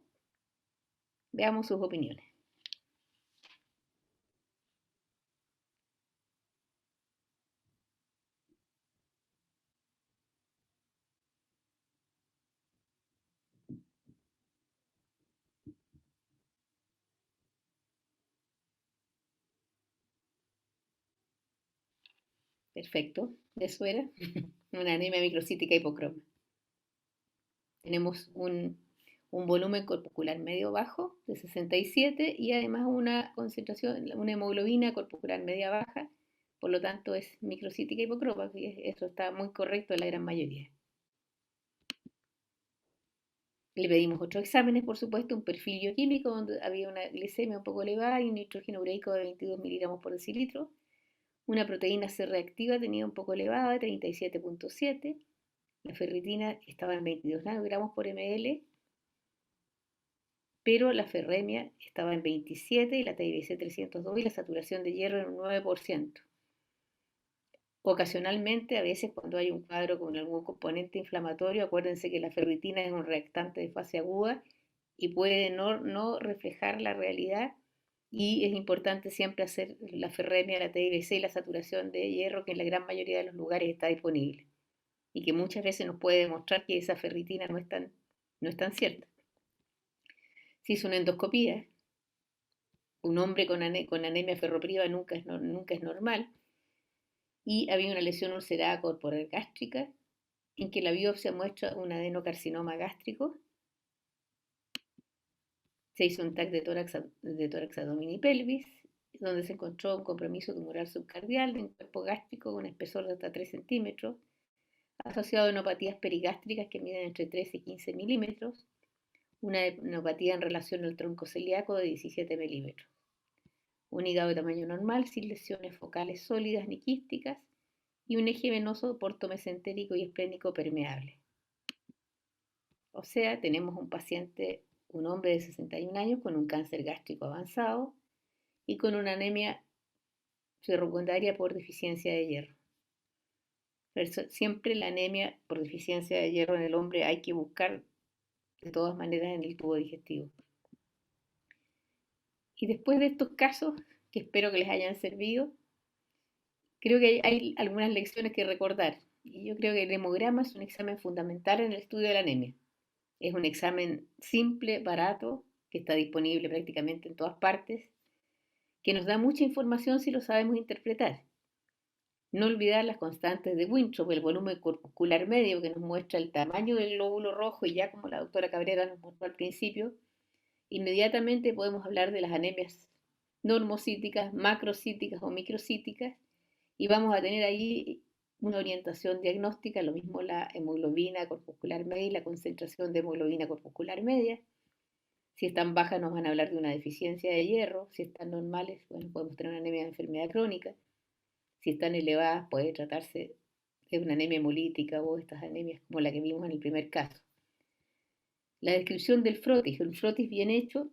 Veamos sus opiniones. Perfecto, eso era una anemia microcítica hipocroma. Tenemos un volumen corpuscular medio bajo de 67 y además una concentración, una hemoglobina corpuscular media baja, por lo tanto es microcítica hipocroma, y eso está muy correcto en la gran mayoría. Le pedimos otros exámenes, por supuesto, un perfil bioquímico donde había una glicemia un poco elevada y un nitrógeno ureico de 22 miligramos por decilitro. Una proteína C reactiva tenía un poco elevada, de 37.7. La ferritina estaba en 22 nanogramos por ml, pero la ferremia estaba en 27 y la TIBC 302 y la saturación de hierro en un 9%. Ocasionalmente, a veces cuando hay un cuadro con algún componente inflamatorio, acuérdense que la ferritina es un reactante de fase aguda y puede no reflejar la realidad, y es importante siempre hacer la ferremia, la TIBC y la saturación de hierro, que en la gran mayoría de los lugares está disponible y que muchas veces nos puede demostrar que esa ferritina no es tan cierta. Se hizo una endoscopía. Un hombre con anemia ferropriva nunca es normal, y había una lesión ulcerada corporal gástrica en que la biopsia muestra un adenocarcinoma gástrico. Se hizo un TAC de tórax, abdomen y pelvis, donde se encontró un compromiso tumoral subcardial de un cuerpo gástrico con espesor de hasta 3 centímetros, asociado a enopatías perigástricas que miden entre 13 y 15 milímetros, una enopatía en relación al tronco celíaco de 17 milímetros, un hígado de tamaño normal, sin lesiones focales sólidas ni quísticas, y un eje venoso portomesentérico y esplénico permeable. O sea, tenemos un paciente, un hombre de 61 años con un cáncer gástrico avanzado y con una anemia secundaria por deficiencia de hierro. Pero siempre la anemia por deficiencia de hierro en el hombre hay que buscar de todas maneras en el tubo digestivo. Y después de estos casos, que espero que les hayan servido, creo que hay algunas lecciones que recordar. Y yo creo que el hemograma es un examen fundamental en el estudio de la anemia. Es un examen simple, barato, que está disponible prácticamente en todas partes, que nos da mucha información si lo sabemos interpretar. No olvidar las constantes de Winthrop, el volumen corpuscular medio, que nos muestra el tamaño del glóbulo rojo, y ya como la doctora Cabrera nos mostró al principio, inmediatamente podemos hablar de las anemias normocíticas, macrocíticas o microcíticas, y vamos a tener ahí una orientación diagnóstica, lo mismo la hemoglobina corpuscular media y la concentración de hemoglobina corpuscular media. Si están bajas nos van a hablar de una deficiencia de hierro, si están normales, bueno, podemos tener una anemia de enfermedad crónica, si están elevadas puede tratarse de una anemia hemolítica o estas anemias como la que vimos en el primer caso. La descripción del frotis, un frotis bien hecho,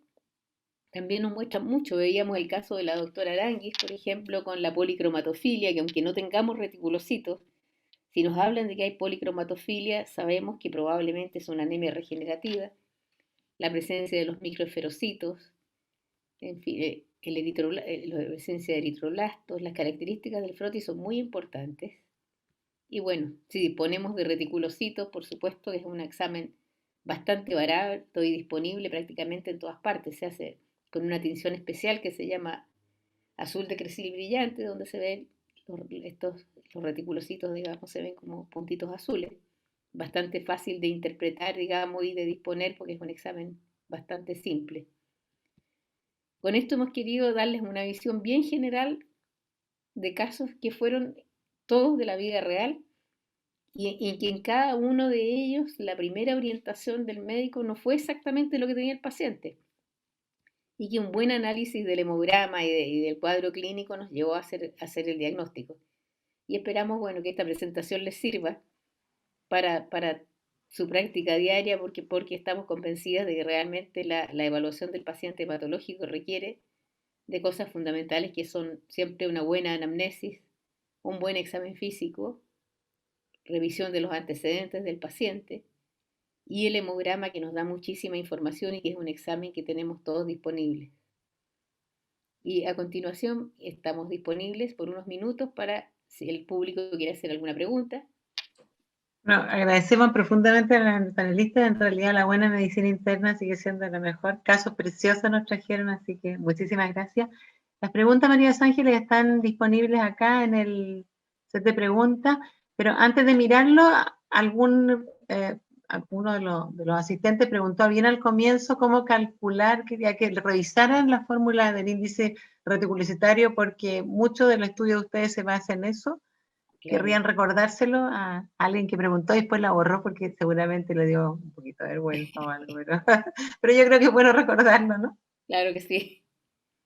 también nos muestra mucho. Veíamos el caso de la doctora Aranguis, por ejemplo, con la policromatofilia, que aunque no tengamos reticulocitos, si nos hablan de que hay policromatofilia, sabemos que probablemente es una anemia regenerativa. La presencia de los microesferocitos, en fin, la presencia de eritroblastos, las características del frotis son muy importantes. Y bueno, si disponemos de reticulocitos, por supuesto que es un examen bastante barato y disponible prácticamente en todas partes. Se hace con una tinción especial que se llama azul de cresil brillante, donde se ven los reticulocitos, digamos, se ven como puntitos azules. Bastante fácil de interpretar, digamos, y de disponer porque es un examen bastante simple. Con esto hemos querido darles una visión bien general de casos que fueron todos de la vida real y que en cada uno de ellos la primera orientación del médico no fue exactamente lo que tenía el paciente, y que un buen análisis del hemograma y del cuadro clínico nos llevó a hacer el diagnóstico. Y esperamos, bueno, que esta presentación les sirva para su práctica diaria, porque estamos convencidas de que realmente la evaluación del paciente hematológico requiere de cosas fundamentales que son siempre una buena anamnesis, un buen examen físico, revisión de los antecedentes del paciente y el hemograma, que nos da muchísima información y que es un examen que tenemos todos disponibles. Y a continuación estamos disponibles por unos minutos para si el público quiere hacer alguna pregunta. Bueno, agradecemos profundamente a los panelistas. En realidad la buena medicina interna sigue siendo la mejor. Casos preciosos nos trajeron, así que muchísimas gracias. Las preguntas, María Los Ángeles, están disponibles acá en el set de preguntas, pero antes de mirarlo, alguno de los asistentes preguntó bien al comienzo cómo calcular, quería que revisaran la fórmula del índice reticulocitario, porque mucho del estudio de ustedes se basa en eso. Claro. Querrían recordárselo a alguien que preguntó y después la borró porque seguramente le dio un poquito de vergüenza o algo, pero yo creo que es bueno recordarlo, ¿no? Claro que sí.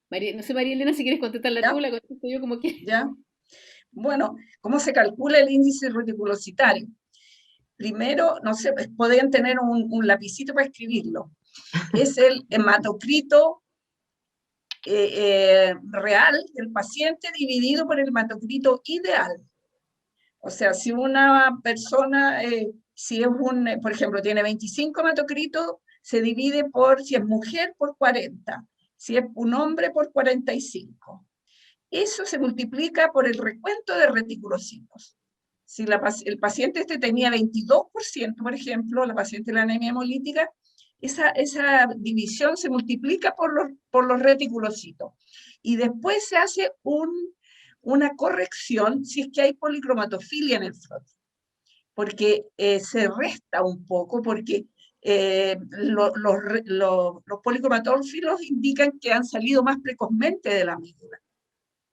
No sé, María Elena, si quieres contestarla tú, la contesto yo como quieras. Ya. Bueno, ¿cómo se calcula el índice reticulocitario? Primero, no sé, podrían tener un lapicito para escribirlo. Es el hematocrito real del paciente dividido por el hematocrito ideal. O sea, si una persona, si es por ejemplo, tiene 25 hematocritos, se divide si es mujer, por 40. Si es un hombre, por 45. Eso se multiplica por el recuento de reticulocitos. Si el paciente tenía 22%, por ejemplo, la paciente de la anemia hemolítica, esa división se multiplica por los reticulocitos. Y después se hace una corrección si es que hay policromatofilia en el frotis, porque se resta un poco, porque los policromatófilos indican que han salido más precozmente de la médula.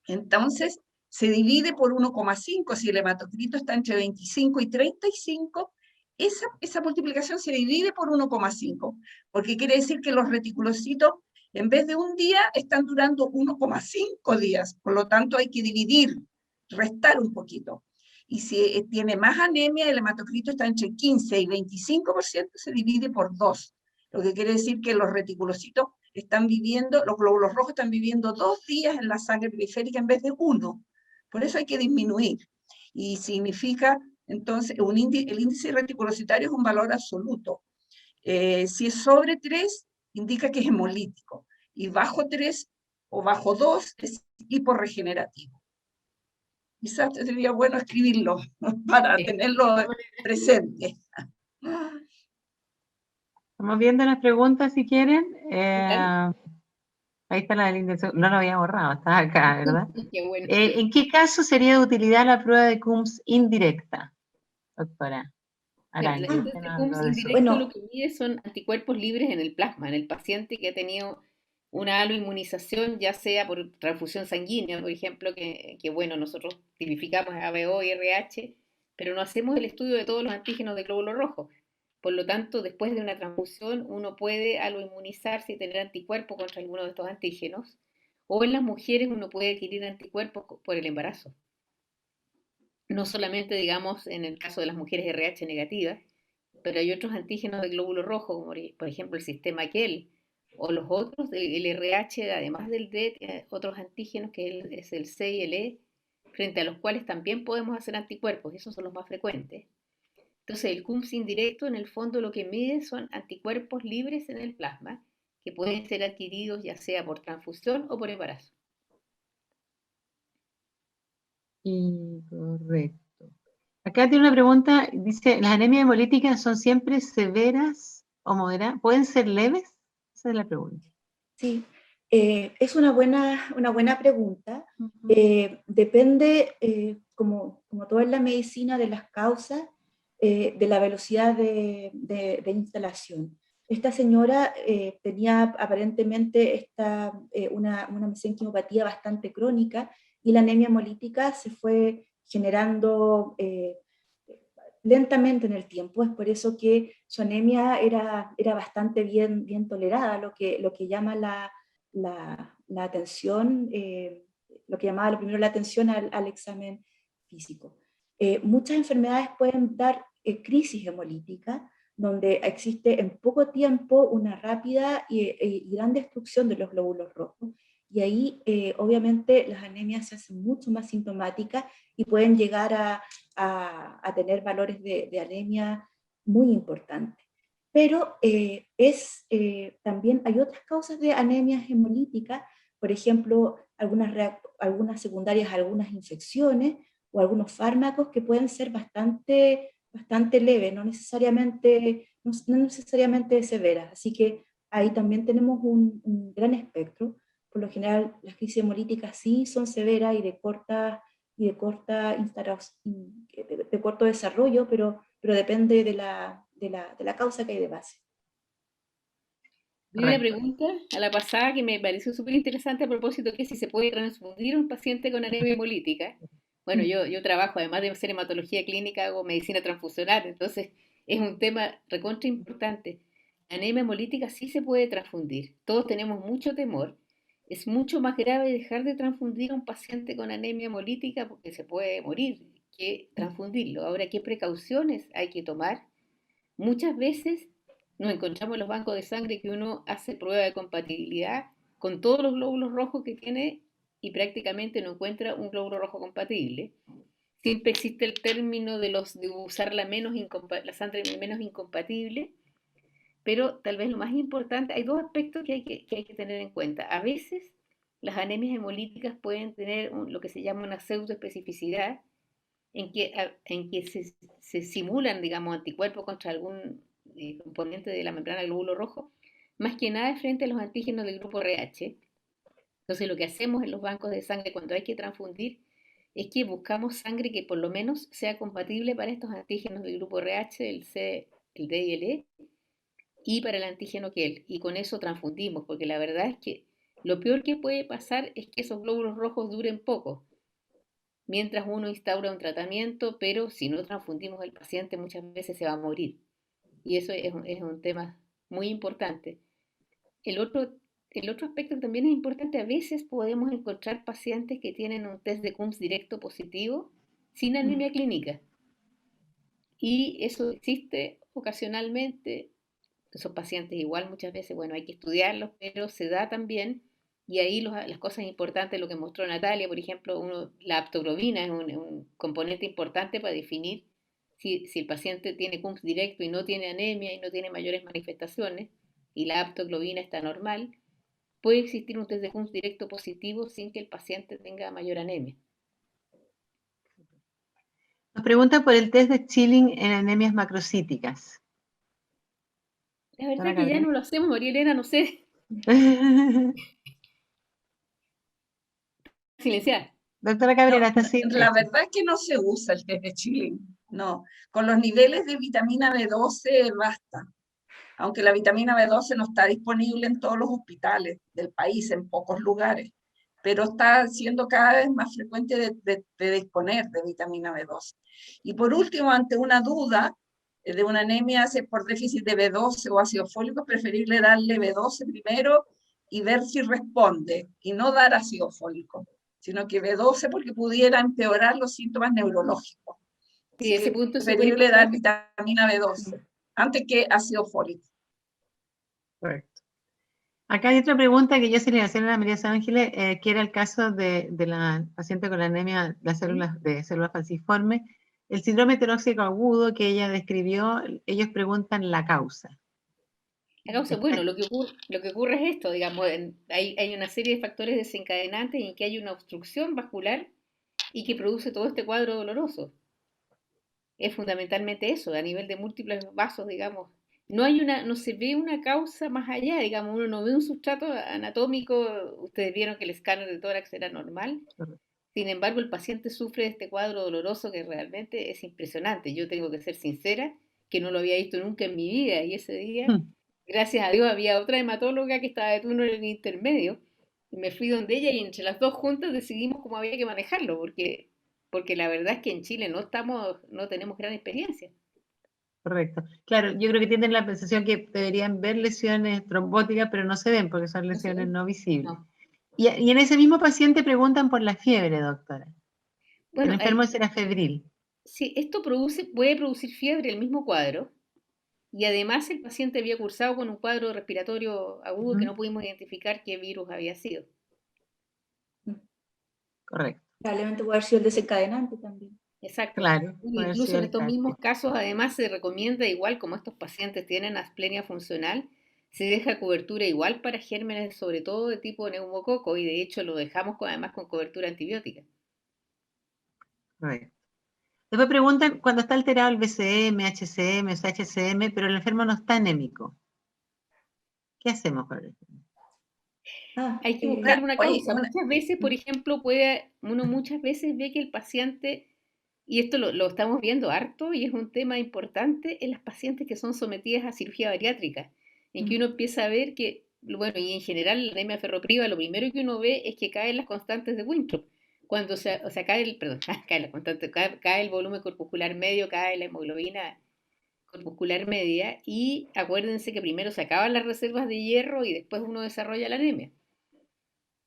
Entonces, se divide por 1,5, si el hematocrito está entre 25 y 35, esa multiplicación se divide por 1,5, porque quiere decir que los reticulocitos, en vez de un día, están durando 1,5 días, por lo tanto hay que dividir, restar un poquito. y si tiene más anemia, el hematocrito está entre 15 y 25%, se divide por 2, lo que quiere decir que los reticulocitos están viviendo, los glóbulos rojos están viviendo 2 días en la sangre periférica en vez de 1. Por eso hay que disminuir. Y significa, entonces, el índice reticulocitario es un valor absoluto. Si es sobre 3, indica que es hemolítico. Y bajo 3 o bajo 2 es hiporregenerativo. Quizás sería bueno escribirlo para tenerlo presente. Estamos viendo las preguntas si quieren. Claro. Ahí está la del índice. No lo había borrado, está acá, ¿verdad? Qué bueno. ¿En qué caso sería de utilidad la prueba de Coombs indirecta, doctora Arana? El test de Coombs indirecto lo que mide son anticuerpos libres en el plasma, en el paciente que ha tenido una aloinmunización, ya sea por transfusión sanguínea, por ejemplo, que bueno, nosotros tipificamos ABO y RH, pero no hacemos el estudio de todos los antígenos de glóbulo rojo. Por lo tanto, después de una transfusión, uno puede aloinmunizarse y tener anticuerpos contra alguno de estos antígenos, o en las mujeres uno puede adquirir anticuerpos por el embarazo. No solamente, digamos, en el caso de las mujeres RH negativas, pero hay otros antígenos de glóbulo rojo, como por ejemplo el sistema Kell, o los otros, el RH, además del D, tiene otros antígenos que es el C y el E, frente a los cuales también podemos hacer anticuerpos, esos son los más frecuentes. Entonces, el Coombs indirecto, en el fondo, lo que mide son anticuerpos libres en el plasma, que pueden ser adquiridos ya sea por transfusión o por embarazo. Correcto. Acá tiene una pregunta, dice, ¿las anemias hemolíticas son siempre severas o moderadas? ¿Pueden ser leves? Esa es la pregunta. Sí, es una buena pregunta. Depende, como todo en la medicina, de las causas, de la velocidad de instalación. Esta señora tenía aparentemente una mesenquimopatía bastante crónica y la anemia hemolítica se fue generando lentamente en el tiempo. Es por eso que su anemia era bastante bien tolerada, lo que llama la atención, lo que llamaba primero la atención al examen físico. Muchas enfermedades pueden dar crisis hemolítica, donde existe en poco tiempo una rápida y gran destrucción de los glóbulos rojos. Y ahí, obviamente, las anemias se hacen mucho más sintomáticas y pueden llegar a tener valores de anemia muy importantes. Pero también hay otras causas de anemia hemolítica, por ejemplo, algunas secundarias a algunas infecciones o algunos fármacos que pueden ser bastante leves, no necesariamente severas. Así que ahí también tenemos un gran espectro. Por lo general, las crisis hemolíticas sí son severas y de corto desarrollo, pero depende de la causa que hay de base. Vi una pregunta a la pasada que me pareció súper interesante a propósito que si se puede transfundir un paciente con anemia hemolítica. Bueno, yo trabajo, además de hacer hematología clínica, hago medicina transfusional, entonces es un tema recontra importante. La anemia hemolítica sí se puede transfundir, todos tenemos mucho temor. Es mucho más grave dejar de transfundir a un paciente con anemia hemolítica porque se puede morir que transfundirlo. Ahora, ¿qué precauciones hay que tomar? Muchas veces nos encontramos en los bancos de sangre que uno hace prueba de compatibilidad con todos los glóbulos rojos que tiene y prácticamente no encuentra un glóbulo rojo compatible. Siempre existe el término de usar la sangre menos incompatible, pero tal vez lo más importante, hay dos aspectos que hay que tener en cuenta. A veces las anemias hemolíticas pueden tener lo que se llama una pseudoespecificidad, en que se simulan, digamos, anticuerpos contra algún componente de la membrana del glóbulo rojo, más que nada frente a los antígenos del grupo RH. Entonces, lo que hacemos en los bancos de sangre cuando hay que transfundir es que buscamos sangre que por lo menos sea compatible para estos antígenos del grupo RH, el C, el D y el E, y para el antígeno Kell. Y con eso transfundimos, porque la verdad es que lo peor que puede pasar es que esos glóbulos rojos duren poco mientras uno instaura un tratamiento, pero si no transfundimos al paciente muchas veces se va a morir. Y eso es un tema muy importante. El otro, el otro aspecto que también es importante, a veces podemos encontrar pacientes que tienen un test de Coombs directo positivo sin anemia clínica. Y eso existe ocasionalmente. Esos pacientes igual muchas veces, bueno, hay que estudiarlos, pero se da también, y ahí las cosas importantes, lo que mostró Natalia, por ejemplo, la aptoglobina es un componente importante para definir si el paciente tiene CUMS directo y no tiene anemia y no tiene mayores manifestaciones, y la aptoglobina está normal, puede existir un test de CUMS directo positivo sin que el paciente tenga mayor anemia. Nos preguntan por el test de Schilling en anemias macrocíticas. La verdad que ya no lo hacemos, María Elena, no sé. Silenciar. Doctora Cabrera, No, está sin la verdad es que no se usa el test de Schilling, no. Con los niveles de vitamina B12 basta. Aunque la vitamina B12 no está disponible en todos los hospitales del país, en pocos lugares, pero está siendo cada vez más frecuente de disponer de vitamina B12. Y por último, ante una duda de una anemia por déficit de B12 o ácido fólico, es preferible darle B12 primero y ver si responde, y no dar ácido fólico, sino que B12 porque pudiera empeorar los síntomas neurológicos. Sí, ese punto es es súper preferible dar importante. vitamina B12 antes que ácido fólico. Correcto. Acá hay otra pregunta que yo se le hacía a la María Ángeles, que era el caso de la paciente con anemia de células falciformes. El síndrome heteróxico agudo que ella describió, ellos preguntan la causa. La causa, bueno, lo que ocurre es esto, digamos, hay una serie de factores desencadenantes en que hay una obstrucción vascular y que produce todo este cuadro doloroso. Es fundamentalmente eso, a nivel de múltiples vasos, digamos. No se ve una causa más allá, digamos, uno no ve un sustrato anatómico, ustedes vieron que el escáner de tórax era normal, sin embargo el paciente sufre de este cuadro doloroso que realmente es impresionante. Yo tengo que ser sincera, que no lo había visto nunca en mi vida, y ese día, gracias a Dios, había otra hematóloga que estaba de turno en el intermedio, y me fui donde ella y entre las dos juntas decidimos cómo había que manejarlo, porque la verdad es que en Chile no tenemos gran experiencia. Correcto. Claro, yo creo que tienen la sensación que deberían ver lesiones trombóticas, pero no se ven porque son lesiones no visibles. No. Y en ese mismo paciente preguntan por la fiebre, doctora. Bueno, el enfermo será febril. Sí, esto puede producir fiebre el mismo cuadro, y además el paciente había cursado con un cuadro respiratorio agudo que no pudimos identificar qué virus había sido. Correcto. Probablemente puede haber sido el desencadenante también. Exacto. Claro. Incluso en estos mismos casos, además, se recomienda, igual como estos pacientes tienen asplenia funcional, se deja cobertura igual para gérmenes, sobre todo de tipo neumococo, y de hecho lo dejamos además con cobertura antibiótica. Correcto. Después preguntan cuando está alterado el BCM, HCM, HCM, pero el enfermo no está anémico. ¿Qué hacemos con él? Hay que buscar una causa. Oye, muchas veces, por ejemplo, uno muchas veces ve que el paciente, y esto lo estamos viendo harto, y es un tema importante en las pacientes que son sometidas a cirugía bariátrica, en que uno empieza a ver que, bueno, y en general la anemia ferropriva, lo primero que uno ve es que caen las constantes de Winthrop. Cuando cae cae la constante, cae el volumen corpuscular medio, cae la hemoglobina corpuscular media, y acuérdense que primero se acaban las reservas de hierro y después uno desarrolla la anemia.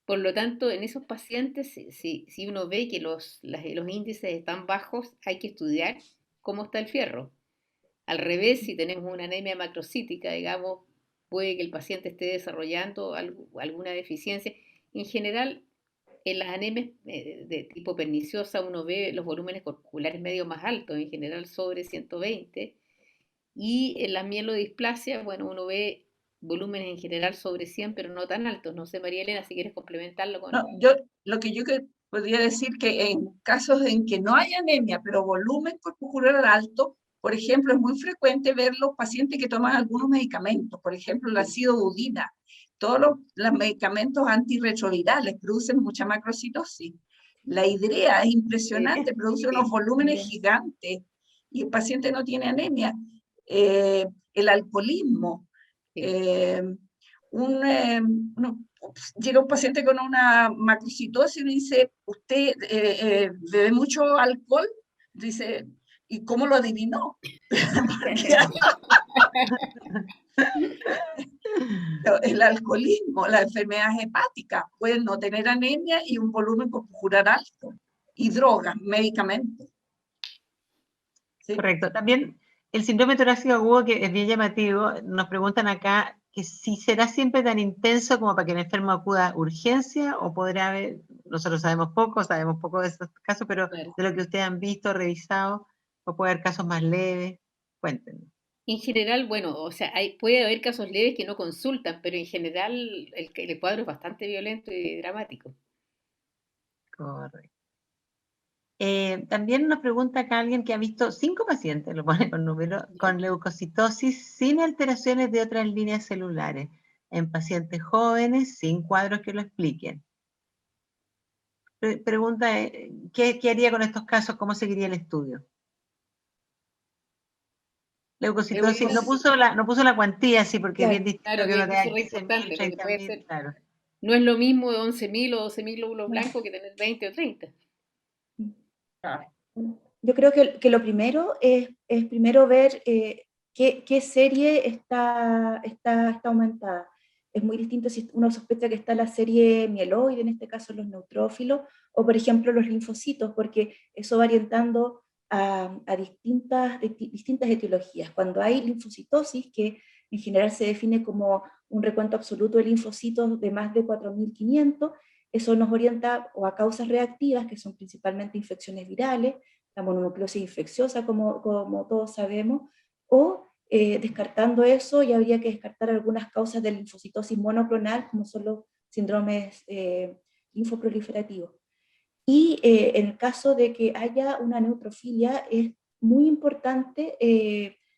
Por lo tanto, en esos pacientes, si uno ve que los índices están bajos, hay que estudiar cómo está el fierro. Al revés, si tenemos una anemia macrocítica, digamos, puede que el paciente esté desarrollando alguna deficiencia. En general, en las anemias de tipo perniciosa uno ve los volúmenes corpusculares medio más altos, en general sobre 120, y en la mielodisplasia, bueno, uno ve volúmenes en general sobre 100, pero no tan altos. No sé, María Elena, si quieres complementarlo con... No, lo que yo podría decir que en casos en que no hay anemia, pero volumen corpuscular alto, por ejemplo, es muy frecuente ver los pacientes que toman algunos medicamentos, por ejemplo, la acidobudina. Todos los medicamentos antirretrovirales producen mucha macrocitosis. La hidrea es impresionante, produce unos volúmenes gigantes y el paciente no tiene anemia. El alcoholismo. Llega un paciente con una macrocitosis y dice, ¿usted bebe mucho alcohol? Dice, ¿y cómo lo adivinó? El alcoholismo, la enfermedad hepática, pueden no tener anemia y un volumen corpuscular alto, y drogas, medicamentos. ¿sí? Correcto. También el síndrome torácico agudo, que es bien llamativo, nos preguntan acá que si será siempre tan intenso como para que el enfermo acuda a urgencia, o podrá haber, nosotros sabemos poco de esos casos, pero Claro. de lo que ustedes han visto, revisado, o puede haber casos más leves. Cuéntenos. En general, bueno, o sea, puede haber casos leves que no consultan, pero en general el cuadro es bastante violento y dramático. Correcto. También nos pregunta acá alguien que ha visto 5 pacientes, lo pone con número, con leucocitosis sin alteraciones de otras líneas celulares, en pacientes jóvenes, sin cuadros que lo expliquen. Pregunta, ¿qué haría con estos casos? ¿Cómo seguiría el estudio? Leucocitosis, no puso la cuantía, sí, porque es bien distinto Claro, que uno que eso tenga es re 15.000, importante, porque puede 30.000, ser, claro. no es lo mismo 11.000 o 12.000 glóbulos blancos que tener 20 o 30. Yo creo que lo primero es primero ver qué serie está aumentada. Es muy distinto si uno sospecha que está la serie mieloide, en este caso los neutrófilos, o por ejemplo los linfocitos, porque eso va orientando a distintas etiologías. Cuando hay linfocitosis, que en general se define como un recuento absoluto de linfocitos de más de 4.500, eso nos orienta o a causas reactivas, que son principalmente infecciones virales, la mononucleosis infecciosa, como todos sabemos, o descartando eso, ya habría que descartar algunas causas de linfocitosis monoclonal, como son los síndromes linfoproliferativos. Y en el caso de que haya una neutrofilia, es muy importante,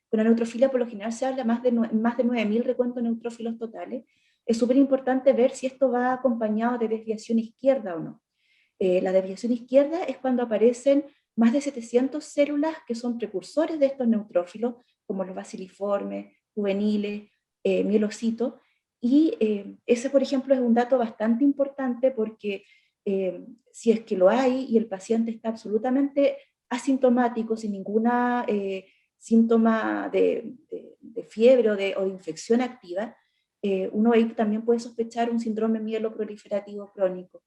con la neutrofilia por lo general se habla más de 9.000 recuentos neutrófilos totales, es súper importante ver si esto va acompañado de desviación izquierda o no. La desviación izquierda es cuando aparecen más de 700 células que son precursores de estos neutrófilos, como los baciliformes, juveniles, mielocitos, y ese, por ejemplo, es un dato bastante importante porque si es que lo hay y el paciente está absolutamente asintomático, sin ninguna síntoma de fiebre o de infección activa, uno ahí también puede sospechar un síndrome mieloproliferativo crónico.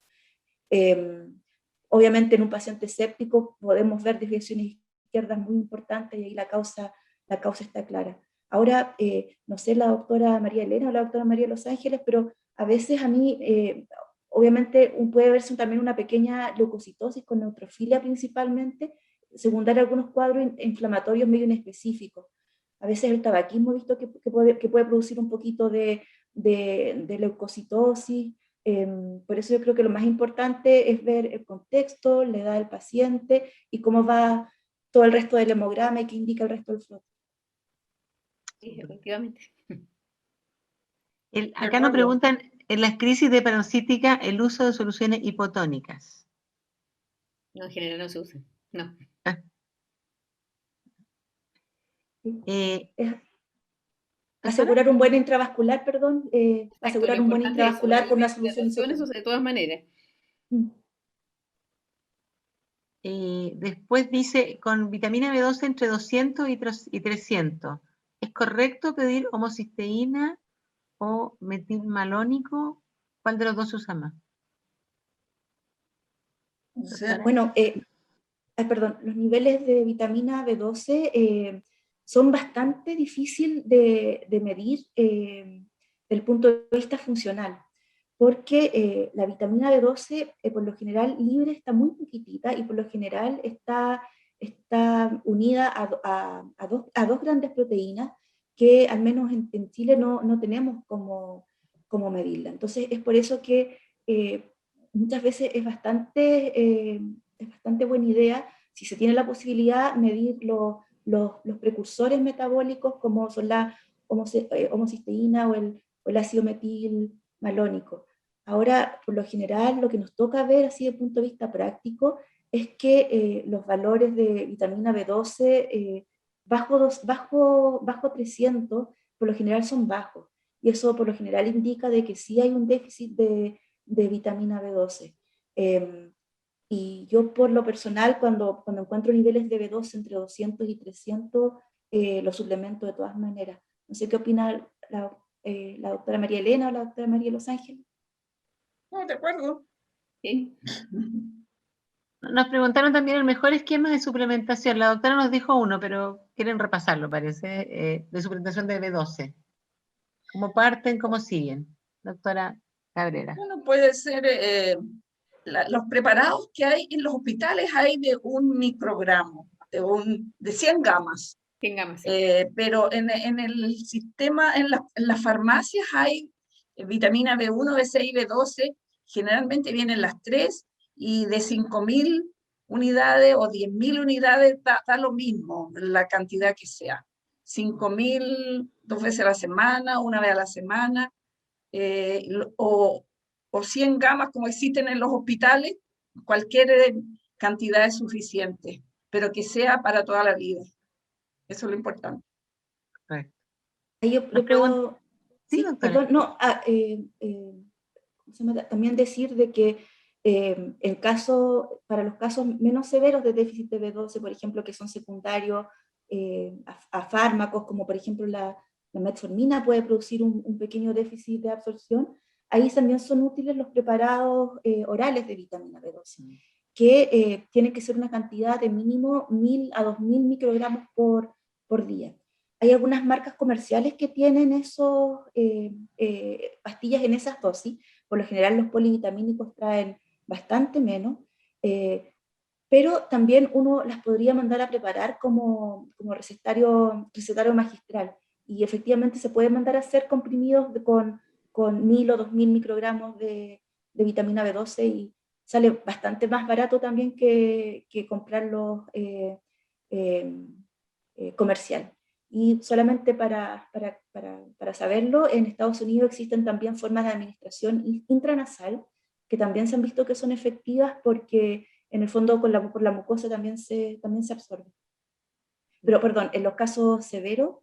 Obviamente en un paciente séptico podemos ver desviaciones izquierdas muy importantes y ahí la causa está clara. Ahora, no sé la doctora María Elena o la doctora María Los Ángeles, pero a veces a mí, obviamente puede verse también una pequeña leucocitosis con neutrofilia principalmente, secundaria a algunos cuadros inflamatorios medio inespecíficos. A veces el tabaquismo he visto que puede producir un poquito de leucocitosis. Por eso yo creo que lo más importante es ver el contexto, la edad del paciente y cómo va todo el resto del hemograma y qué indica el resto del flot. Sí, efectivamente. Acá nos preguntan, en las crisis de paroncítica, el uso de soluciones hipotónicas. No, en general no se usa. No. Es asegurar un buen intravascular, perdón, Exacto, lo asegurar un buen importante es eso, intravascular con una la solución hidratación, eso isotónica. de todas maneras. Después dice, con vitamina B12 entre 200 y 300. ¿Es correcto pedir homocisteína o metilmalónico? ¿Cuál de los dos se usa más? O sea, Bueno, perdón, los niveles de vitamina B12 son bastante difíciles de medir desde el punto de vista funcional, porque la vitamina B12 por lo general libre está muy poquitita y por lo general está unida a dos grandes proteínas que al menos en Chile no tenemos como medirla. Entonces es por eso que muchas veces es bastante buena idea, si se tiene la posibilidad, medir los precursores metabólicos como son la homocisteína o el ácido metilmalónico. Ahora, por lo general, lo que nos toca ver así de punto de vista práctico es que los valores de vitamina B12 bajo 300 por lo general son bajos. Y eso por lo general indica de que sí hay un déficit de vitamina B12. Y yo por lo personal, cuando encuentro niveles de B12 entre 200 y 300, los suplemento de todas maneras. No sé qué opina la doctora María Elena o la doctora María Los Ángeles. no, de acuerdo. ¿Sí? Nos preguntaron también el mejor esquema de suplementación. La doctora nos dijo uno, pero quieren repasarlo, parece, de suplementación de B12. ¿Cómo parten, cómo siguen? Doctora Cabrera. Bueno, puede ser los preparados que hay en los hospitales hay de 1 microgramo, de 100 gamas. Tengamos. Pero en el sistema, en las farmacias hay vitamina B1, B6 y B12, generalmente vienen las tres, y de 5.000 unidades o 10.000 unidades da lo mismo la cantidad que sea. 5.000 2 veces a la semana, 1 vez a la semana, o 100 gamas como existen en los hospitales, cualquier cantidad es suficiente, pero que sea para toda la vida. Eso es lo importante. Correcto. Ahí yo puedo, Sí, sí, doctora. perdón, no, también decir de que para los casos menos severos de déficit de B12, por ejemplo, que son secundarios a fármacos, como por ejemplo la metformina puede producir un pequeño déficit de absorción, ahí también son útiles los preparados orales de vitamina B12, que tienen que ser una cantidad de mínimo 1.000 a 2.000 microgramos por día. Hay algunas marcas comerciales que tienen esos pastillas en esas dosis. Por lo general los polivitamínicos traen bastante menos, pero también uno las podría mandar a preparar como recetario magistral. Y efectivamente se puede mandar a hacer comprimidos con 1.000 o 2.000 microgramos de vitamina B12 y sale bastante más barato también que comprarlos comercial. Y solamente para saberlo, en Estados Unidos existen también formas de administración intranasal que también se han visto que son efectivas porque en el fondo por la mucosa también se absorbe. Pero perdón, en los casos severos,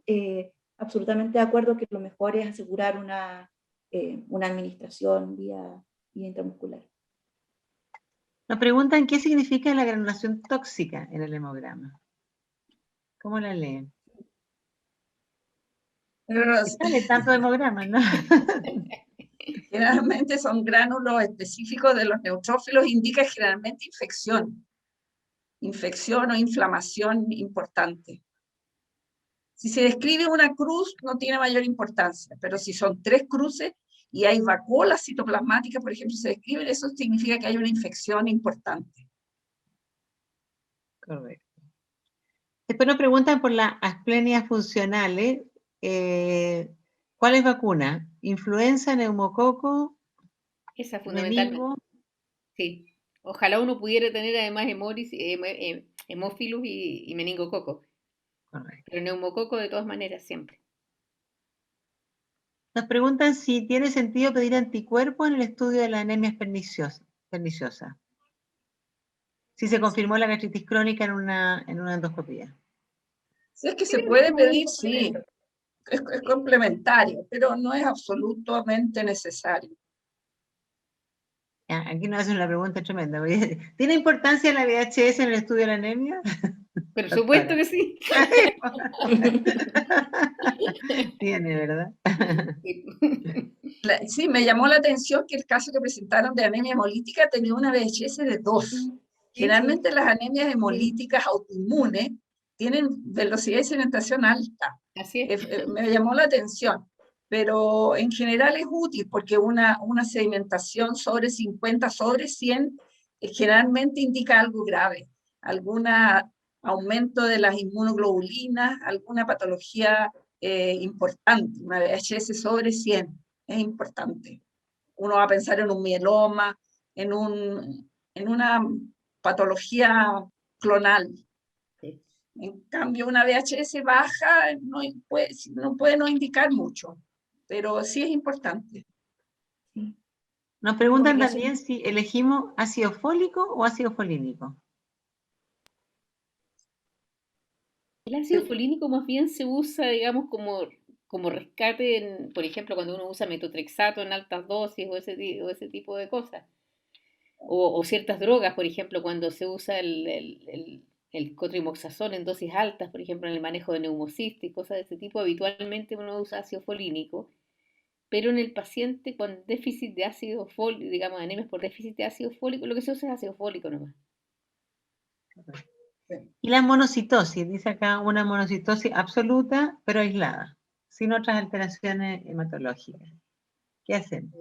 absolutamente de acuerdo que lo mejor es asegurar una administración vía intramuscular. Nos preguntan qué significa la granulación tóxica en el hemograma. ¿Cómo la leen? Sale tanto hemograma, ¿no? Generalmente son gránulos específicos de los neutrófilos, indica generalmente infección o inflamación importante. Si se describe una cruz, no tiene mayor importancia, pero si son 3 cruces y hay vacuolas citoplasmáticas, por ejemplo, se describen, eso significa que hay una infección importante. Correcto. Después nos preguntan por las asplenias funcionales. ¿Cuál es vacuna? ¿Influenza, neumococo? Esa fundamentalmente. Meningo? Sí. Ojalá uno pudiera tener además hemófilus y meningococo. Correcto. Pero neumococo de todas maneras siempre. Nos preguntan si tiene sentido pedir anticuerpos en el estudio de la anemia perniciosa. Si se confirmó la gastritis crónica en una endoscopía. Si es que se puede pedir, sí, es complementario, pero no es absolutamente necesario. Aquí nos hacen una pregunta tremenda. ¿Tiene importancia la VHS en el estudio de la anemia? Por supuesto que sí. Tiene, ¿verdad? Sí, me llamó la atención que el caso que presentaron de anemia hemolítica tenía una VHS de 2. Generalmente las anemias hemolíticas autoinmunes tienen velocidad de sedimentación alta. Así es. Me llamó la atención, pero en general es útil porque una sedimentación sobre 50 sobre 100 generalmente indica algo grave, algún aumento de las inmunoglobulinas, alguna patología importante, una VHS sobre 100 es importante. Uno va a pensar en un mieloma, en una patología clonal. En cambio, una VHS baja no puede no indicar mucho, pero sí es importante. Nos preguntan también si elegimos ácido fólico o ácido folínico. El ácido folínico más bien se usa, digamos, como rescate, por ejemplo, cuando uno usa metotrexato en altas dosis o ese tipo de cosas. O ciertas drogas, por ejemplo, cuando se usa el cotrimoxazol en dosis altas, por ejemplo, en el manejo de neumocistis, cosas de ese tipo, habitualmente uno usa ácido folínico, pero en el paciente con déficit de ácido fólico, digamos, anemias por déficit de ácido fólico, lo que se usa es ácido fólico nomás. Y la monocitosis, dice acá una monocitosis absoluta, pero aislada, sin otras alteraciones hematológicas. ¿Qué hacen?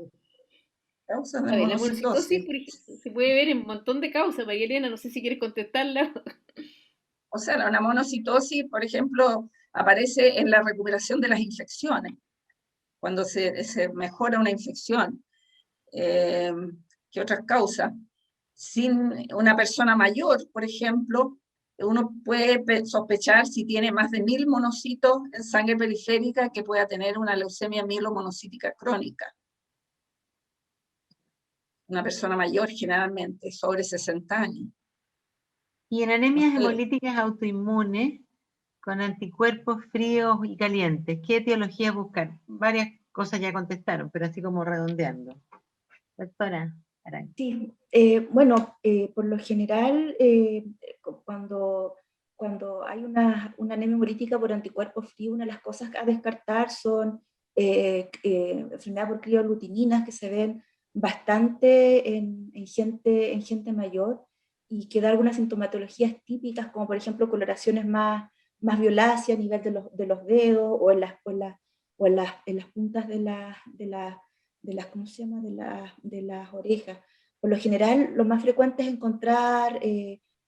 Causas de A ver, la monocitosis monocitosis. se puede ver en un montón de causas, María Elena, no sé si quieres contestarla. O sea, la monocitosis, por ejemplo, aparece en la recuperación de las infecciones, cuando se mejora una infección. ¿Qué otras causas? Sin una persona mayor, por ejemplo, uno puede sospechar si tiene más de 1000 monocitos en sangre periférica que pueda tener una leucemia mielomonocítica crónica. Una persona mayor generalmente, sobre 60 años. Y en anemias hemolíticas autoinmunes, con anticuerpos fríos y calientes, ¿qué etiología buscar? Varias cosas ya contestaron, pero así como redondeando. Doctora Arango. Sí, bueno, por lo general, cuando hay una anemia hemolítica por anticuerpos fríos, una de las cosas a descartar son enfermedad por crioglutininas que se ven bastante en gente mayor y que da algunas sintomatologías típicas, como por ejemplo coloraciones más violáceas a nivel de los dedos o en las puntas de las, ¿cómo se llama?, de las orejas. Por lo general, lo más frecuente es encontrar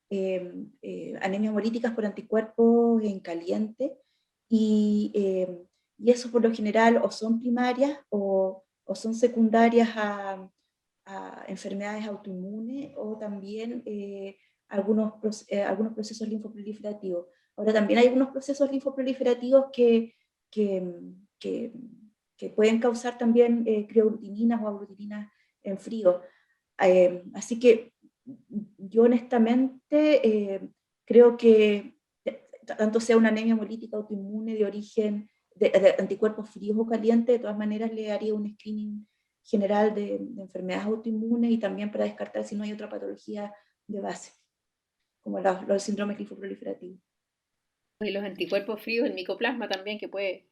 anemias hemolíticas por anticuerpos en caliente, y eso por lo general o son primarias o son secundarias a enfermedades autoinmunes, o también algunos procesos linfoproliferativos. Ahora, también hay algunos procesos linfoproliferativos que pueden causar también crioglutininas o aglutininas en frío. Así que yo honestamente creo que tanto sea una anemia hemolítica autoinmune de origen de anticuerpos fríos o calientes, de todas maneras le haría un screening general de enfermedades autoinmunes, y también para descartar si no hay otra patología de base, como los síndromes linfoproliferativos. Y los anticuerpos fríos, el micoplasma también, que puede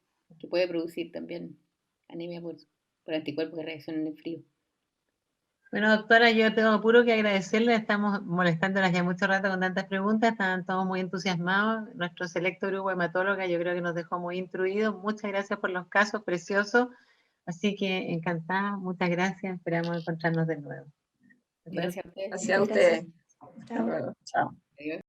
producir también anemia por anticuerpos que reaccionan en frío. Bueno, doctora, yo tengo puro que agradecerle, estamos molestándolas ya mucho rato con tantas preguntas, estaban todos muy entusiasmados, nuestro selecto grupo de hematóloga yo creo que nos dejó muy instruidos, muchas gracias por los casos preciosos, así que encantada, muchas gracias, esperamos encontrarnos de nuevo. Gracias a ustedes. Hacia ustedes. Chao. Hasta luego. Chao. Adiós.